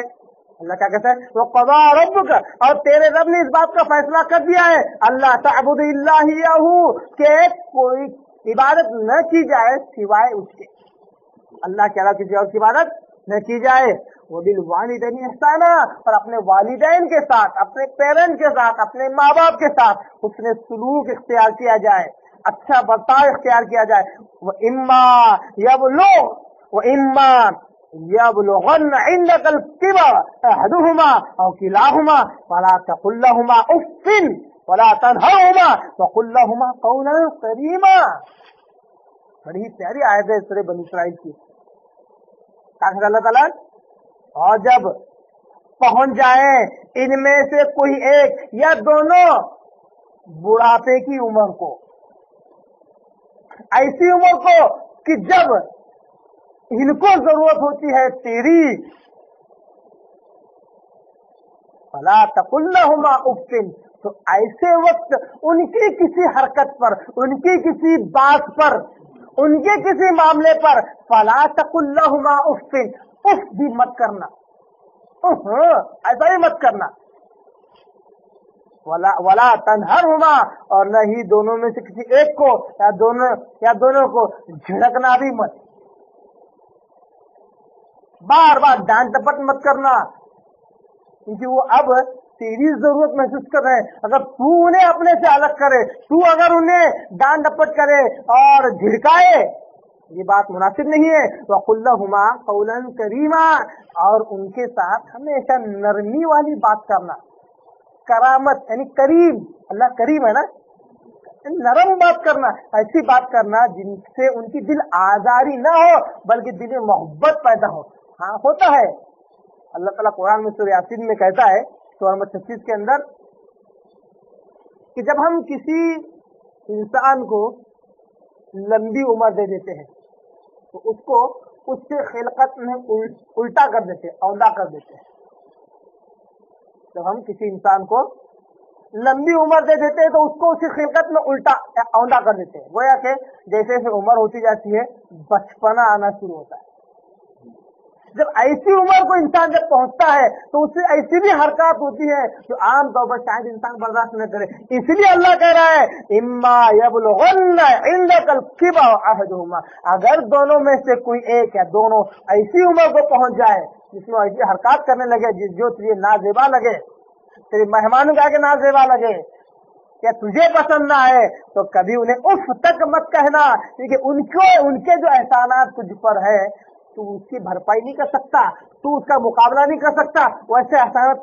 اللہ کیا کہتا ہے، وَقَضَىٰ رَبُّكَ، اور تیرے رب نے اس بات کا فیصلہ کر دیا ہے، اللہ تعبد الا إِيَّاهُ، کہ کوئی عبادت نہ کی جائے سوائے اس کے، اللہ کے علاوہ کسی اور کی عبادت نہ کی جائے، وَبِالْوَالِدَيْنِ إِحْسَانًا، اور اپنے والدین کے ساتھ، اپنے پیرنٹ کے ساتھ، اپنے ماں باپ کے ساتھ حسن سلوک اختیار کیا جائے، اچھا برتاؤ اختیار کیا جائے، وَإِمَّا يَبْلُغَنَّ عِندَكَ الْكِبَرَ أَحَدُهُمَا أَوْ كِلَاهُمَا فَلَا تَقُل لَّهُمَا أُفٍّ وَلَا تَنْهَرْهُمَا وَقُل لَّهُمَا قَوْلًا كَرِيمًا۔ بڑی پیاری آیت ہے سورہ بنی اسرائیل کی، کہا اللہ تعالیٰ، اور جب پہنچ جائے ان میں سے کوئی ایک یا دونوں بڑھاپے کی عمر کو، ایسی عمر کو کہ جب ان کو ضرورت ہوتی ہے تیری، فلا تقل لهما اف، تو ایسے وقت ان کی کسی حرکت پر، ان کی کسی بات پر، ان کے کسی معاملے پر فلا تقل لهما اف بھی مت کرنا، ایسا ہی مت کرنا، ولا تنہرہما، اور نہ ہی دونوں میں سے کسی ایک کو یا دونوں کو جھڑکنا بھی مت، بار بار ڈانٹ ڈپٹ مت کرنا، کیونکہ وہ اب تیری ضرورت محسوس کر رہے ہیں۔ اگر تو انہیں اپنے سے الگ کرے، تو اگر انہیں ڈانٹ ڈپٹ کرے اور جھڑکائے، یہ بات مناسب نہیں ہے۔ وَقُل لَّهُمَا قَوْلًا كَرِيمًا، اور ان کے ساتھ ہمیشہ نرمی والی بات کرنا، کرامت یعنی کریم، اللہ کریم ہے نا، نرم بات کرنا، ایسی بات کرنا جن سے ان کی دل آزاری نہ ہو بلکہ دل میں محبت پیدا ہو۔ ہاں ہوتا ہے، اللہ تعالیٰ قرآن میں سورہ یاسین میں کہتا ہے سورہ نمبر 36 کے اندر کہ جب ہم کسی انسان کو لمبی عمر دے دیتے ہیں تو اس کو اس سے خلقت میں الٹا کر دیتے ہیں، اوندا کر دیتے ہیں۔ جب ہم کسی انسان کو لمبی عمر دے دیتے ہیں تو اس کو اسی خلقت میں الٹا اوندا کر دیتے ہیں، گویا کہ جیسے جیسے عمر ہوتی جاتی ہے بچپنا آنا شروع ہوتا ہے، जब ऐसी उम्र को इंसान जब पहुंचता है तो उससे ऐसी भी हरकत होती है जो आम तौर पर शायद इंसान बर्दाश्त न करे। इसलिए अल्लाह कह रहा है इम्मा यबलुगन्ना इंदकल किबर अहदुहुमा, अगर दोनों में से कोई एक या दोनों ऐसी उम्र को पहुंच जाए जिसमें ऐसी हरकत करने लगे जो तुझे नाजेबा लगे, तेरे मेहमानों के आगे नाजेबा लगे या तुझे पसंद ना आए, तो कभी उन्हें उफ तक मत कहना, क्योंकि उनके जो एहसानात तुझ पर है तू उसकी भरपाई नहीं कर सकता, तू उसका मुकाबला नहीं कर सकता, वैसे एहसानात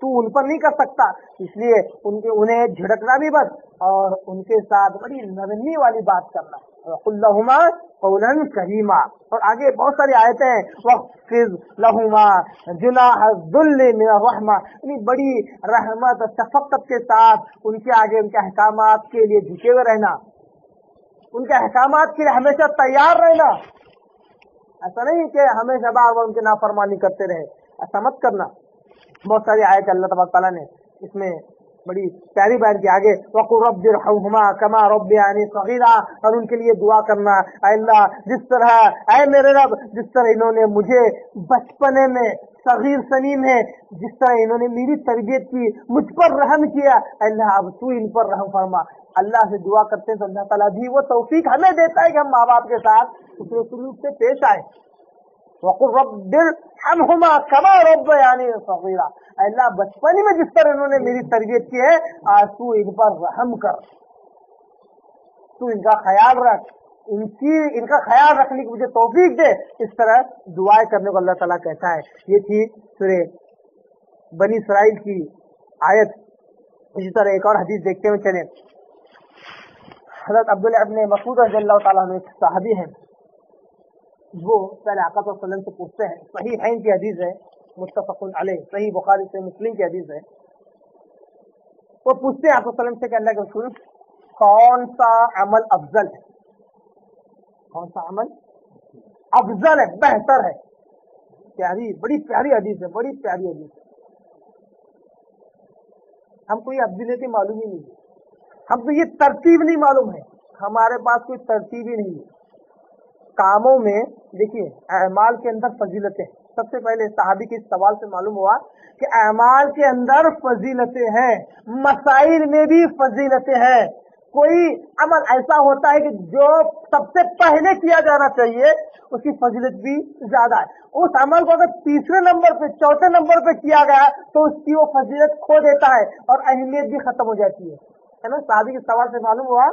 तू उन पर नहीं कर सकता। इसलिए उन्हें झिड़कना भी मत और उनके साथ बड़ी नरमी वाली बात करना। कुल्लहुमा कौलन करीमा। और आगे बहुत सारी आयतें हैं, वक़्फ़िज़ लहुमा जुनाह ज़ुल्ल मिन रहमा, यानी बड़ी रहमत और शफ़क़त के साथ उनके आगे उनके अहकामात के लिए झुके हुए रहना, उनके अहकामात के लिए हमेशा तैयार रहना। ऐसा नहीं कि हमेशा बार बार उनकी नाफरमानी करते रहे, ऐसा मत करना। बहुत सारी आयत अल्लाह तबारक तआला ने इसमें बड़ी प्यारी बयान की। आगे वक़ुल रब्बिरहम्हुमा कमा रब्बियानी सगीरा, और उनके लिए दुआ करना, अल्लाह जिस तरह, ऐ मेरे रब जिस तरह इन्होंने मुझे बचपने में सगीर सनी में जिस तरह इन्होंने मेरी तरबियत की, मुझ पर रहम किया, अल्लाह अब तू इन पर रहम फरमा। अल्लाह से दुआ करते हैं तो अल्लाह ताला भी वो तौफीक हमें देता है कि हम माँ बाप के साथ उस सलूक से पेश आए। वक़ुल रब्बिरहम्हुमा कमा रब्बयानी सगीरा, अल्लाह बचपन में जिस तरह इन्होंने मेरी तरबियत की है, आज तू इन पर रहम कर, तू इनका ख्याल रख, इनका ख्याल रखने की मुझे तौफीक दे। इस तरह दुआएं करने को अल्लाह ताला कहता है। ये थी सूरह बनी इसराइल की आयत। इसी तरह एक और हदीस देखते हुए चले। हज़रत अब्दुल्लाह इब्न मसूद रज़ियल्लाहु ताला अन्हु एक सहाबी हैं, वो पहले आका सल्लल्लाहु अलैहि वसल्लम से पूछते हैं, सहीह है इनकी हदीस है, मुत्तफ़क़ुन अलैह, सही बुखारी से मुस्लिम की हदीस है। वो पूछते हैं आका सल्लल्लाहु अलैहि वसल्लम से कि अल्लाह के रसूल कौन सा अमल अफजल है, कौन सा अमल अफजल है, बेहतर है। प्यारी, बड़ी प्यारी हदीस है, बड़ी प्यारी हदीस है। हमको ये अफजलियत मालूम ही नहीं है, हमको ये तरतीब नहीं मालूम है, हमारे पास कोई तरतीब ही नहीं है कामों में। देखिए अमाल के अंदर फजीलतें, सबसे पहले सहाबी के इस सवाल से मालूम हुआ कि अमाल के अंदर फजीलतें हैं, मसाइल में भी फजीलतें हैं। कोई अमल ऐसा होता है कि जो सबसे पहले किया जाना चाहिए उसकी फजीलत भी ज्यादा है, उस अमल को अगर तीसरे नंबर पे, चौथे नंबर पे किया गया तो उसकी वो फजीलत खो देता है और अहमियत भी खत्म हो जाती है ना। सहाबी के सवाल से मालूम हुआ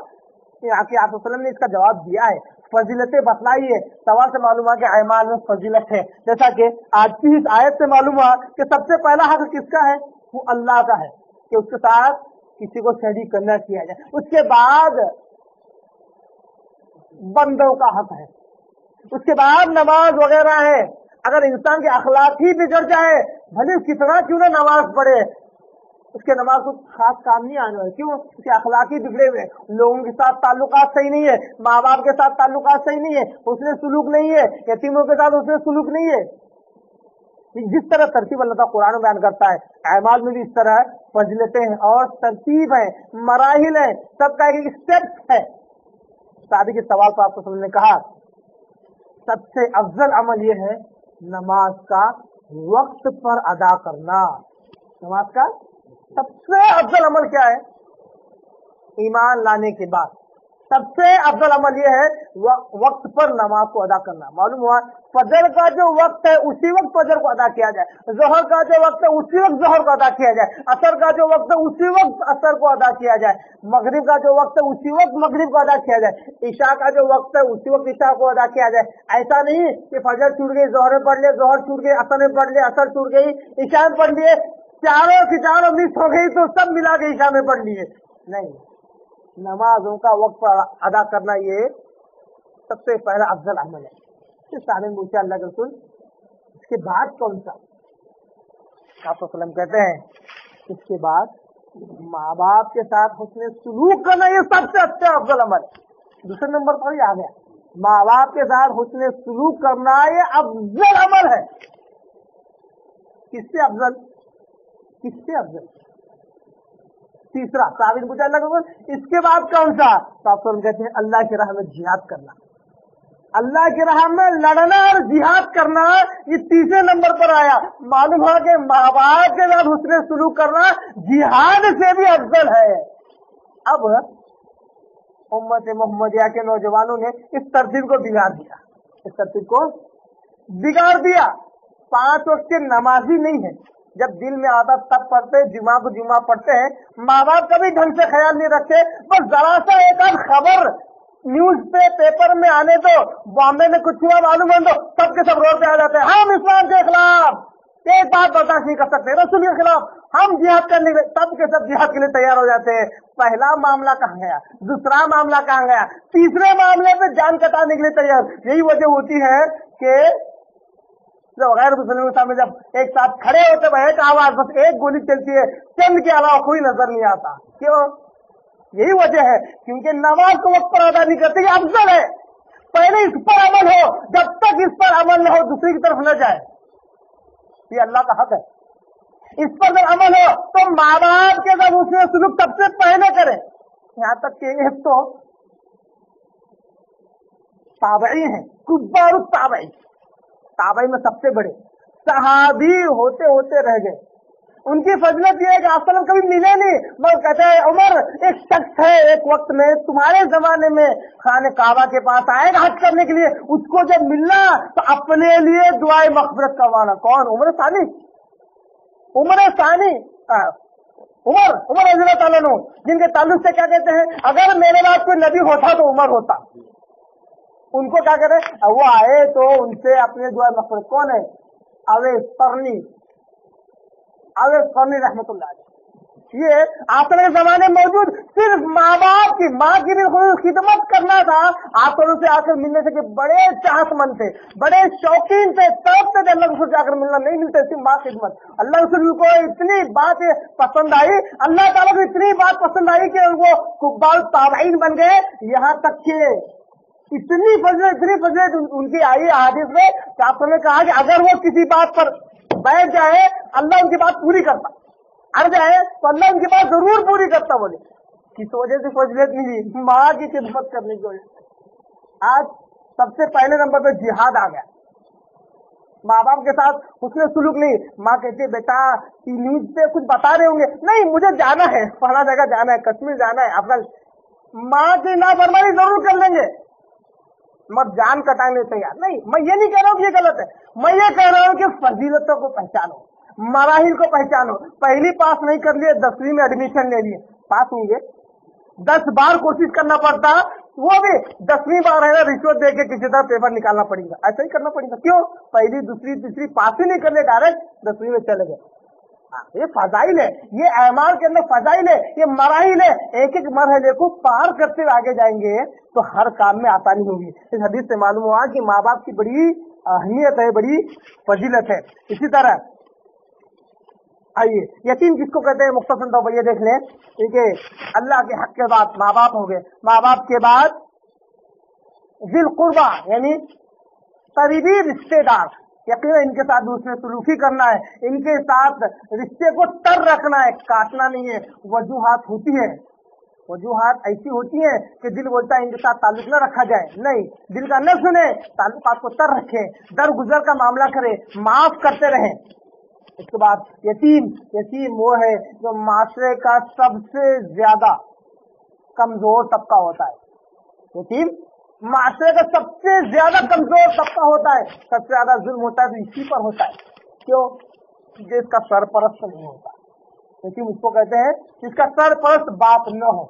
कि आप वसल्लम ने इसका जवाब दिया है, फजीलतें बतलाई है। सवाल से मालूम हुआ कि अमाल में फजीलत है, जैसा कि आज की इस आयत से मालूम हुआ कि सबसे पहला हक किसका है, वो अल्लाह का है कि उसके साथ किसी को शरीक करना किया जाए। उसके बाद बंदों का हक है, उसके बाद नमाज वगैरह है। अगर इंसान के अखलाक ही बिगड़ जाए, भले कितना क्यों ना नमाज पढ़े, उसके नमाज को खास काम नहीं आने वाला। क्यों? उसके अखलाक ही बिगड़े हुए, लोगों के साथ ताल्लुकात सही नहीं है, माँ बाप के साथ ताल्लुकात सही नहीं है, उसने सुलूक नहीं है, यतीमों के साथ उसने सुलूक नहीं है। जिस तरह तरतीब अल्लाह ताला कुरान में बयान करता है, अमाल में भी इस तरह फजीलतें हैं और तरतीब है, मराहिल है, सबका एक स्टेप्स है। शादी के सवाल पर आपको समझने कहा सबसे अफजल अमल यह है नमाज का वक्त पर अदा करना। नमाज का सबसे अफजल अमल क्या है? ईमान लाने के बाद सबसे अफजल अमल यह है वक्त पर नमाज को अदा करना। मालूम हुआ फजर का जो वक्त है उसी वक्त फजर को अदा किया जाए, ज़ोहर का जो वक्त है उसी वक्त ज़ोहर को अदा किया जाए, असर का जो वक्त है उसी वक्त असर को अदा किया जाए, मगरिब का जो वक्त है उसी वक्त मगरिब को अदा किया जाए, ईशा का जो वक्त है उसी वक्त ईशा को अदा किया जाए। ऐसा नहीं कि फजर छूट गई ज़ोहर में पढ़ लिए, ज़ोहर छूट गई असर में पढ़ लिए, असर छूट गई ईशा में पढ़ लिए, चारों की चारों मिस हो गई तो सब मिला के ईशा में पढ़ लिए। नहीं, नमाजों का वक्त पर अदा करना ये सबसे पहला अफजल अमल है। इस सामने पूछा अल्लाह के रसूल इसके बाद कौन सा? आप वसल्लम कहते हैं इसके बाद माँ बाप के साथ हुस्न सुलूक करना, ये सबसे अच्छा अफजल अमल। दूसरे नंबर पर ही आ गया, माँ बाप के साथ हुस्न सुलूक करना ये अफजल अमल है। किससे अफजल? किससे अफजल? तीसरा साबित पूछा अल्लाह को इसके बाद कौन सा? तो आप कहते हैं अल्लाह की राह में जिहाद करना, अल्लाह की राह में लड़ना और जिहाद करना ये तीसरे नंबर पर आया। मालूम हुआ कि माँ बाप के साथ हुस्न सुलूक करना जिहाद से भी अफजल है। अब उम्मत मोहम्मदिया के नौजवानों ने इस तरतीब को बिगाड़ दिया, इस तरतीब को बिगाड़ दिया। 5 वक्त की नमाजी नहीं है, जब दिल में आता तब पढ़ते, जुमा को जुमा पढ़ते हैं। माँ बाप कभी ढंग से ख्याल नहीं रखते, बस जरा सा एक आध खबर न्यूज पे पेपर में आने दो, बॉम्बे में कुछ हुआ मालूम है तो सबके सब रोड पे आ जाते हैं, हम इस्लाम के खिलाफ, एक बात बर्दाश्त नहीं कर सकते, रसूल के खिलाफ, हम जिहाद करने के, सब के सब जिहाद के लिए तैयार हो जाते हैं। पहला मामला कहाँ गया, दूसरा मामला कहाँ गया, तीसरे मामले पे जान कटाने के लिए तैयार। यही वजह होती है कि जब गैर मुस्लिम सामने जब एक साथ खड़े होते वह एक आवाज, बस एक गोली चलती है, चंद के अलावा कोई नजर नहीं आता। क्यों? यही वजह है क्योंकि नमाज को वक्त पर अदा नहीं करते। ये अफजल है, पहले इस पर अमल हो, जब तक इस पर अमल न हो दूसरी की तरफ न जाए। ये अल्लाह का हक है, इस पर जब अमल हो तो माँ बाप के जब उसमें सुलूक सबसे पहले करें। यहाँ तक कि एक तो ताबई है, कुब्बार ताबई, ताबई में सबसे बड़े सहाबी होते होते रह गए। उनकी फजलत ये है कि आप कभी मिले नहीं, मगर कहते हैं उमर एक शख्स है एक वक्त में तुम्हारे जमाने में खाने काबा के पास आएगा हज करने के लिए, उसको जब मिलना तो अपने लिए दुआए मग़फ़िरत करवाना। कौन? उमर सानी, उमर सानी, उमर रज़ी अल्लाह ताला अन्हु, जिनके ताल्लुक से क्या कहते हैं, अगर मेरे बाद कोई नबी होता तो उमर होता। उनको क्या कहते हैं, वो आए तो उनसे अपने दुआए मग़फ़िरत। कौन है? अवैस करनी, अवैस करनी रहमतुल्लाह। ये आखिर के जमाने में मौजूद, सिर्फ माँ बाप की, माँ की भी खिदमत करना था। आप से आकर मिलने से कि बड़े चाहतमंद थे, बड़े शौकीन थे, तब तक अल्लाह रसूल से आकर मिलना नहीं मिलते, सिर्फ माँ खिदमत। अल्लाह रसूल को इतनी बात पसंद आई, अल्लाह ताला को इतनी बात पसंद आई कि वो कुब्बाल ताबईन बन गए। यहाँ तक कि इतनी फजलत उनकी आई हादीस में, आपने कहा कि अगर वो किसी बात पर बैठ जाए अल्लाह उनकी बात पूरी करता, अड़ जाए तो अल्लाह उनकी बात जरूर पूरी करता। बोले किस वजह से फजलत मिली? माँ की खिदमत करने की वजह से। आज सबसे पहले नंबर पर जिहाद आ गया। माँ बाप के साथ उसने सुलूक नहीं। माँ कहती है बेटा न्यूज पे कुछ बता रहे होंगे, नहीं मुझे जाना है, फला जगह जाना है, कश्मीर जाना है, अफगान। माँ की नाफरमानी जरूर कर लेंगे मत जान कटाने तैयार नहीं। मैं ये नहीं कह रहा हूँ कि ये गलत है, मैं ये कह रहा हूँ कि फजीलतों को पहचानो, मराहिल को पहचानो। पहली पास नहीं कर लिए, 10वीं में एडमिशन ले लिए, पास होंगे। 10 बार कोशिश करना पड़ता, वो भी 10वीं बार है ना रिश्वत दे के किसी तरह पेपर निकालना पड़ेगा, ऐसा ही करना पड़ेगा। क्यों? पहली दूसरी तीसरी पास ही नहीं कर ले, डायरेक्ट 10वीं में चले गए। ये फजाइल है, ये अमाल के अंदर फजाइल है, ये मराहिल है। एक एक मरहले को पार करते हुए आगे जाएंगे तो हर काम में आसानी होगी। इस हदीस से मालूम हुआ कि माँ बाप की बड़ी अहमियत है, बड़ी फजीलत है। इसी तरह आइए यतीम किसको कहते हैं मुख्तसर तौर पर ये देख लें। ठीक है, अल्लाह के हक के बाद माँ बाप हो गए, माँ बाप के बाद जिल कुर्बा यानी करीबी रिश्तेदार, यकीन इनके साथ दूसरे सलूकी करना है, इनके साथ रिश्ते को तर रखना है, काटना नहीं है। वजूहात होती है, वजूहात ऐसी होती है कि दिल बोलता है इनके साथ ताल्लुक न रखा जाए, नहीं, दिल का न सुने, ताल्लुकात को तर रखे, दर गुजर का मामला करे, माफ करते रहे। इसके बाद यतीम, यतीम वो है जो माशरे का सबसे ज्यादा कमजोर तबका होता है। यतीम माशरे का सबसे ज्यादा कमजोर तबका होता है, सबसे ज्यादा जुल्म होता है तो इसी पर होता है। क्यों? जिसका सरपरस्त नहीं होता। यतीम उसको कहते हैं जिसका सरपरस्त बाप न हो।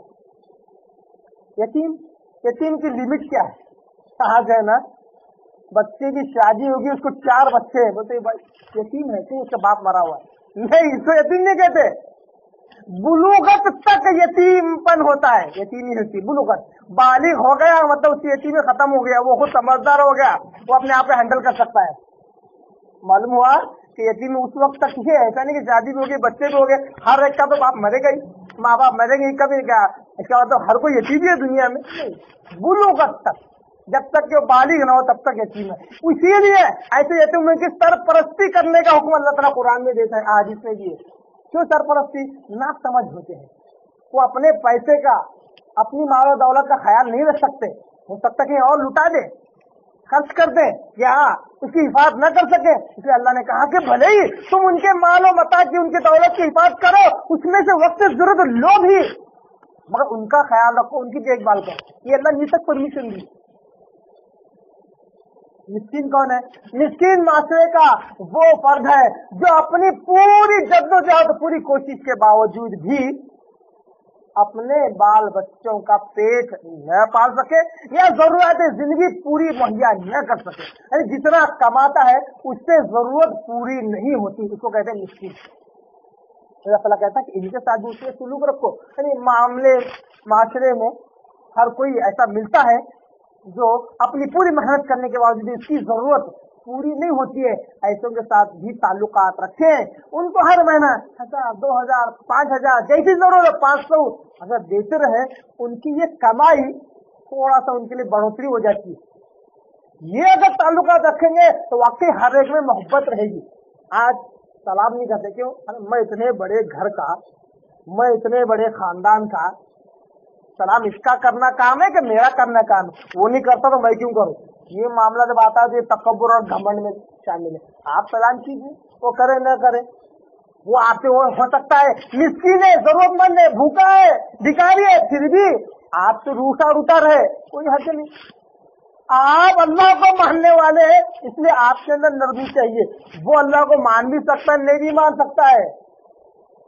यतीम, यतीम की लिमिट क्या है? कहा जाए ना बच्चे की शादी होगी, उसको 4 बच्चे हैं, बोलते भाई यतीम है क्यों? उसका बाप मरा हुआ है। नहीं, इसको यतीम नहीं कहते। बुलूगत तक यतीमपन होता है, यतीम ही होती बुलूगत। बालिग हो गया मतलब उसकी यतीमी खत्म हो गया, वो खुद समझदार हो गया, वो अपने आप पे हैंडल कर सकता है। मालूम हुआ कि यतीम उस वक्त तक ही है, ऐसा नहीं कि शादी भी हो गई, बच्चे भी हो गए, हर एक का तो बाप मरेगा ही, माँ बाप मरेंगे कभी क्या, इसका मतलब हर कोई यतीम ही है दुनिया में? बुलूगत तक, जब तक कि वो बालिग ना हो तब तक यतीम है। इसीलिए ऐसे यतीम की सरपरस्ती करने का हुक्म अल्लाह ताला कुरान में देता है, हदीस में भी है। क्यों सरपरस्ती? ना समझ होते हैं, वो अपने पैसे का, अपनी माल और दौलत का ख्याल नहीं रख सकते, हो सकता कि और लुटा दे, खर्च कर दें या उसकी हिफाजत न कर सके, इसलिए अल्लाह ने कहा कि भले ही तुम उनके मालो मता की उनकी दौलत की हिफाजत करो, उसमें से वक्त जरूरत लो भी, मगर उनका ख्याल रखो, उनकी देखभाल करो। ये अल्लाह ने तक परमिशन दी। मिस्कीन कौन है? मिस्कीन माशरे का वो फर्द है जो अपनी पूरी जद्दोजहद, पूरी कोशिश के बावजूद भी अपने बाल बच्चों का पेट न पाल सके या जरूरत जिंदगी पूरी मुहैया न कर सके, यानी जितना कमाता है उससे जरूरत पूरी नहीं होती, उसको कहते हैं मिस्कीन। अल्लाह कहता है कि इनके साथ दूसरे सुलूक रखो, यानी माशरे में हर कोई ऐसा मिलता है जो अपनी पूरी मेहनत करने के बावजूद इसकी जरूरत पूरी नहीं होती है, ऐसों के साथ भी ताल्लुकात रखें। उनको हर महीना 1000, 2000, 5000 जैसी जरूरत 500 अगर देते रहे, उनकी ये कमाई थोड़ा सा उनके लिए बढ़ोतरी हो जाती है। ये अगर ताल्लुकात रखेंगे तो वाकई हर एक में मोहब्बत रहेगी। आज सलाम नहीं करते, क्यों? मैं इतने बड़े घर का, मैं इतने बड़े खानदान का, सलाम इसका करना काम है कि मेरा करना काम है? वो नहीं करता तो मैं क्यों करूं? ये मामला जब आता है तो ये तकब्बुर और घमंड में शामिल है। आप सलाम कीजिए, वो करे न करे, वो आपसे हो सकता है मिस्कीन है, जरूरतमंद है, भूखा है, भिखारी है, फिर भी आपसे रूठा रूठा रहे, कोई हद नहीं। आप अल्लाह को मानने वाले हैं, इसलिए आपके अंदर नरमी चाहिए। वो अल्लाह को मान भी सकता है, नहीं भी मान सकता है,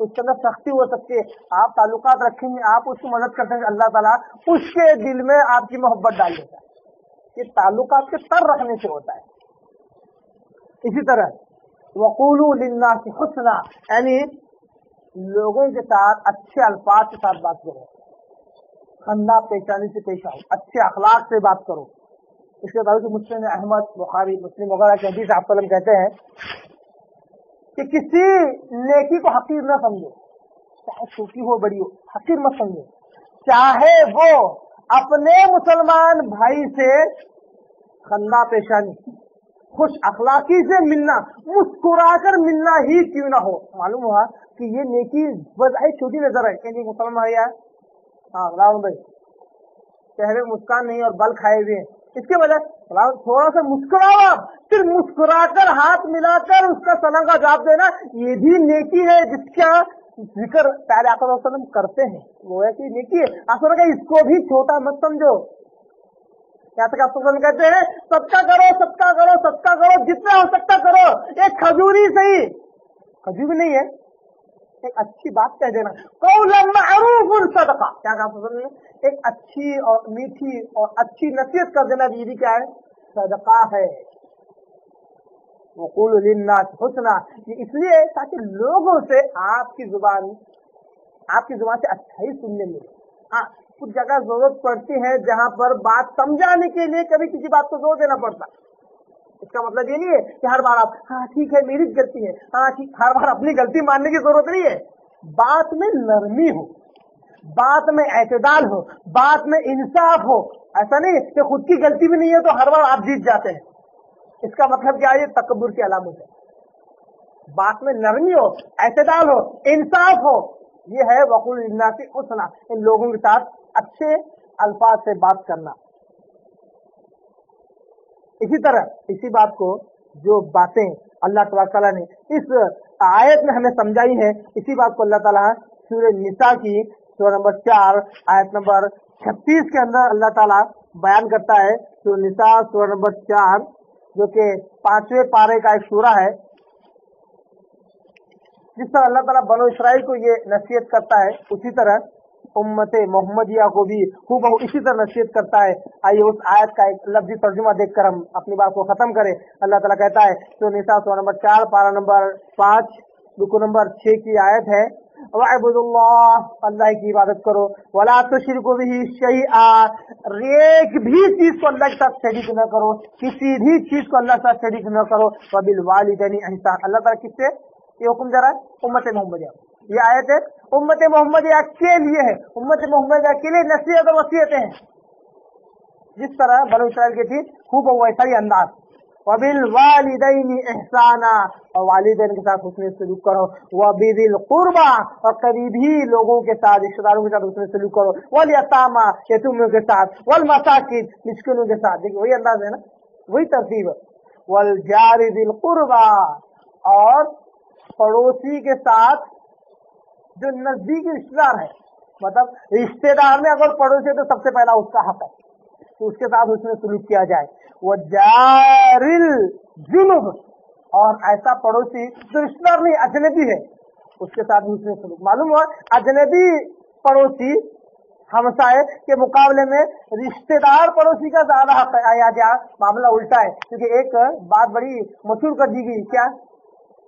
उसके अंदर सख्ती हो सकती है। आप ताल्लुकात रखेंगे, आप उसकी मदद करते हैं, अल्लाह ताला उसके दिल में आपकी मोहब्बत डाल देता है। ये ताल्लुकात के तर रखने से होता है। इसी तरह वक़ूलू लिन्नासी हुस्ना, यानी लोगों के साथ अच्छे अल्फाज के साथ बात करो, खंदा पेशानी से पेश आओ, अच्छे अखलाक से बात करो। इसके बाद मुस्लिम अहमद, बुखारी, मुस्लिम वगैरह के हदीस आप कहते हैं कि किसी नेकी को हकीर न समझो, चाहे छोटी हो बड़ी हो, हकीर मत समझो। चाहे वो अपने मुसलमान भाई से खंदा पेशानी, खुश अखलाकी से मिलना, मुस्कुराकर मिलना ही क्यों ना हो। मालूम हुआ कि ये नेकी बजाय छोटी नजर है, क्योंकि मुसलमान भाई है, हाँ राहुल भाई चेहरे में मुस्कान नहीं और बल खाए हुए हैं, इसके वजह थोड़ा सा मुस्कुराओ आप, फिर मुस्कुराकर हाथ मिलाकर उसका सलाम का जवाब देना, ये भी नेकी है जिसका जिक्र प्यारे आका वसल्लम करते हैं। वो है कि नेकी है, आप इसको भी छोटा मत समझो। यहाँ तक आप कहते हैं सबका करो, सबका करो, सबका करो, जितना हो सकता करो, एक खजूरी सही, खजूर नहीं है, एक अच्छी बात कह देना, कौलन मअरूफुन सदका, क्या कहा? एक अच्छी और मीठी और अच्छी नसीहत कर देना, दीदी क्या है? सदका है। वक़ूलू लिन्नास हुस्ना, ये इसलिए ताकि लोगों से आपकी जुबान से अच्छा ही सुनने मिले। हाँ, कुछ जगह जरूरत पड़ती है जहाँ पर बात समझाने के लिए कभी किसी बात को जोर देना पड़ता। इसका मतलब ये नहीं है कि हर बार आप हाँ ठीक है मेरी गलती है, हाँ ठीक, हर बार अपनी गलती मानने की जरूरत नहीं है। बात में नरमी हो, बात में एतदाल हो, बात में इंसाफ हो। ऐसा नहीं कि खुद की गलती भी नहीं है तो हर बार आप जीत जाते हैं। इसका मतलब क्या है? ये तकब्बुर की अलामत है। बात में नरमी हो, एतदाल हो, इंसाफ हो, ये है वक़ूल लिन्नासी हुस्ना, इन लोगों के साथ अच्छे अल्फाज से बात करना। इसी तरह इसी बात को, जो बातें अल्लाह तआला ने इस आयत में हमें समझाई है, इसी बात को अल्लाह ताला सूरह निसा की सूरह नंबर 4 आयत नंबर 36 के अंदर अल्लाह ताला बयान करता है। सूरह निसा सूरह नंबर 4 जो कि 5वें पारे का एक सूरा है, जिस तरह अल्लाह ताला बनो इसराइल को ये नसीहत करता है, उसी तरह उम्मते मोहम्मदिया को भी खूब इसी तरह नसीहत करता है। आइए उस आयत का एक लफ्जी तर्जुमा देखकर हम अपनी बात को खत्म करें। अल्लाह ताला कहता है, तो निसा सूरह नंबर 4 पारा नंबर 5 रुकू नंबर 6 की आयत है, वअब्दुल्लाह, अल्लाह की इबादत करो, वला तुश्रिकू बिही शैआ, एक भी चीज को अल्लाह के साथ शरीक न करो, किसी भी चीज को अल्लाह के साथ शरीक न करो, वबिल वालिदैनि ihसान। अल्लाह ताला किससे ये हुक्म दे रहा है? उम्मत मोहम्मदिया। ये आयत है उम्मत मोहम्मदिया के लिए है, उम्मत मोहम्मदिया के लिए नसीहत और वसीयतें हैं। जिस तरह बनो इसराइल के थी खूब वैसा ही अंदाज, वबिल वालिदैनि ihसाना, और वालिदैन के साथ हुस्न सलूक करो, वबिल कुर्बा, और करीबी लोगों के साथ, रिश्तेदारों के साथ हुस्न सलूक करो, वल यतामा, यतीमों के साथ, वल मसाकिन, मिस्कीनों के साथ। देखिए वही अंदाज है ना, वही तरतीब। वल जारि दिल कुर्बा, और पड़ोसी के साथ जो नजदीकी रिश्तेदार है, मतलब रिश्तेदार में अगर पड़ोसी है तो सबसे पहला उसका हक है तो उसके साथ उसमें सलूक किया जाए। वो जारिल जुनुब, और ऐसा पड़ोसी जो रिश्तेदार नहीं अजनबी है उसके साथ भी उसमें सलूक। मालूम हुआ अजनबी पड़ोसी हमसाए के मुकाबले में रिश्तेदार पड़ोसी का ज्यादा हक है। या मामला उल्टा है, क्योंकि एक बात बड़ी मशहूर कर दी गई, क्या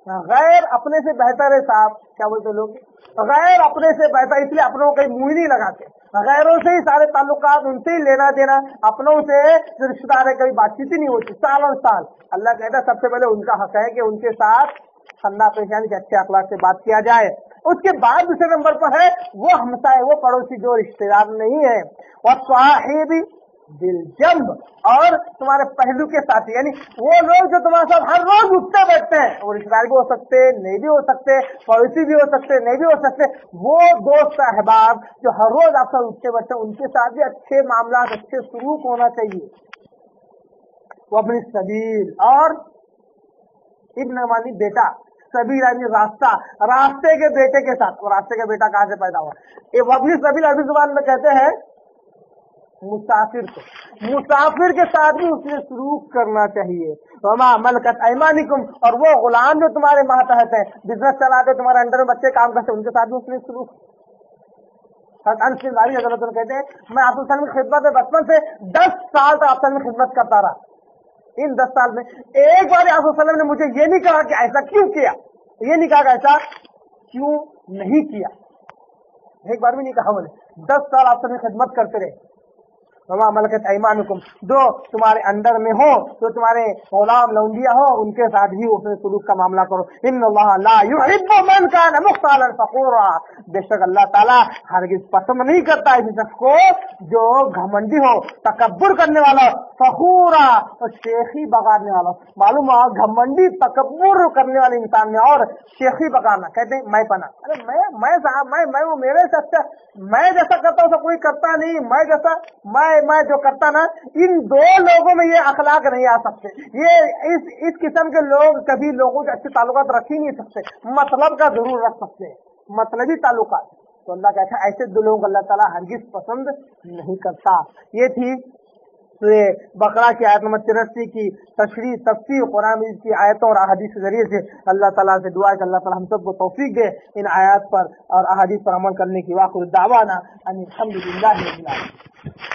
गैर अपने से बेहतर है साहब, क्या बोलते लोग, गैर अपने से बेहतर, इसलिए अपनों को कहीं मुंह नहीं लगाते, गैरों से ही सारे ताल्लुकात, उनसे ही लेना देना, अपनों से जो रिश्तेदार है कभी बातचीत ही नहीं होती साल और साल। अल्लाह कहता है सबसे पहले उनका हक है कि उनके साथ खन्ना पेशानी के अच्छे अखलाक से बात किया जाए। उसके बाद दूसरे नंबर पर है वो हमसाए, वो पड़ोसी जो रिश्तेदार नहीं है। और साहिबी दिल जंब, और तुम्हारे पहलू के साथी, यानी वो लोग जो तुम्हारे साथ हर रोज उठते बैठते हैं, वो रिश्तेदार भी हो सकते, नहीं भी हो सकते, पड़ोसी भी हो सकते, नहीं भी हो सकते, वो दोस्त अहबाब जो हर रोज आप साथ उठते बैठते हैं, उनके साथ भी अच्छे मामला, अच्छे सलूक होना चाहिए। वो अपनी सबील, और इब्न मानी बेटा, सबील यानी रास्ता, रास्ते के बेटे के साथ। और रास्ते का बेटा कहाँ से पैदा हुआ? ये वबनी सबील अरबी जुबान में कहते हैं मुसाफिर को, मुसाफिर के साथ भी उसने सलूक करना चाहिए। वमा मलकत ऐमानिकुम, और वो गुलाम जो तुम्हारे मातहत है, बिजनेस चलाते, तुम्हारे अंडर में बच्चे काम करते, उनके साथ भी उसने सलूक। कहते हैं मैं आप की खिदमत में बचपन से 10 साल तक आप में खिदमत करता रहा। इन 10 साल में एक बार आप ने मुझे ये नहीं कहा कि ऐसा क्यों किया, ये नहीं कहा कि ऐसा क्यों नहीं किया, एक बार भी नहीं कहा मैंने। 10 साल आप में खिदमत करते रहे। वमा मलकत ऐमानुकुम, जो तुम्हारे अंडर में हो, जो तुम्हारे गुलाम लौंडिया हो, उनके साथ ही उसने सलूक का मामला करो। इन्नल्लाह ला युहिब्बु मन कान मुख्तालन फखूरा, बेशक अल्लाह ताला हरगिज पसंद नहीं करता इस शख्स को जो घमंडी हो, तकब्बुर करने वाला, फखूरा और शेखी बगाड़ने वाला। मालूम हुआ घमंडी तकब्बुर करने वाले इंसान में, और शेखी बगाड़ना कहते हैं मैं पना, अरे मैं साहब मैं वो मेरे से अच्छा, मैं जैसा करता हूँ कोई करता नहीं, मैं जैसा मैं जो करता ना, इन दो लोगों में ये अखलाक नहीं आ सकते। ये इस किस्म के लोग कभी लोगों से अच्छे ताल्लुकात रख ही नहीं सकते, मतलब का जरूर रख सकते हैं, मतलबी ताल्लुकात। तो अल्लाह कहता है ऐसे दो लोगों को अल्लाह ताला हरगिज पसंद नहीं करता। ये थी बकरा की आयत नंबर 83 की तशरीह तफसीर कुरान की आयतों और अहादीस के जरिए से। अल्लाह ताला से दुआ है कि अल्लाह ताला हम सबको तौफीक दे इन आयत पर और अहादीस पर अमल करने की। वाक़िअ दावाना अनिल हम्दुलिल्लाहि रब्बिल आलमीन।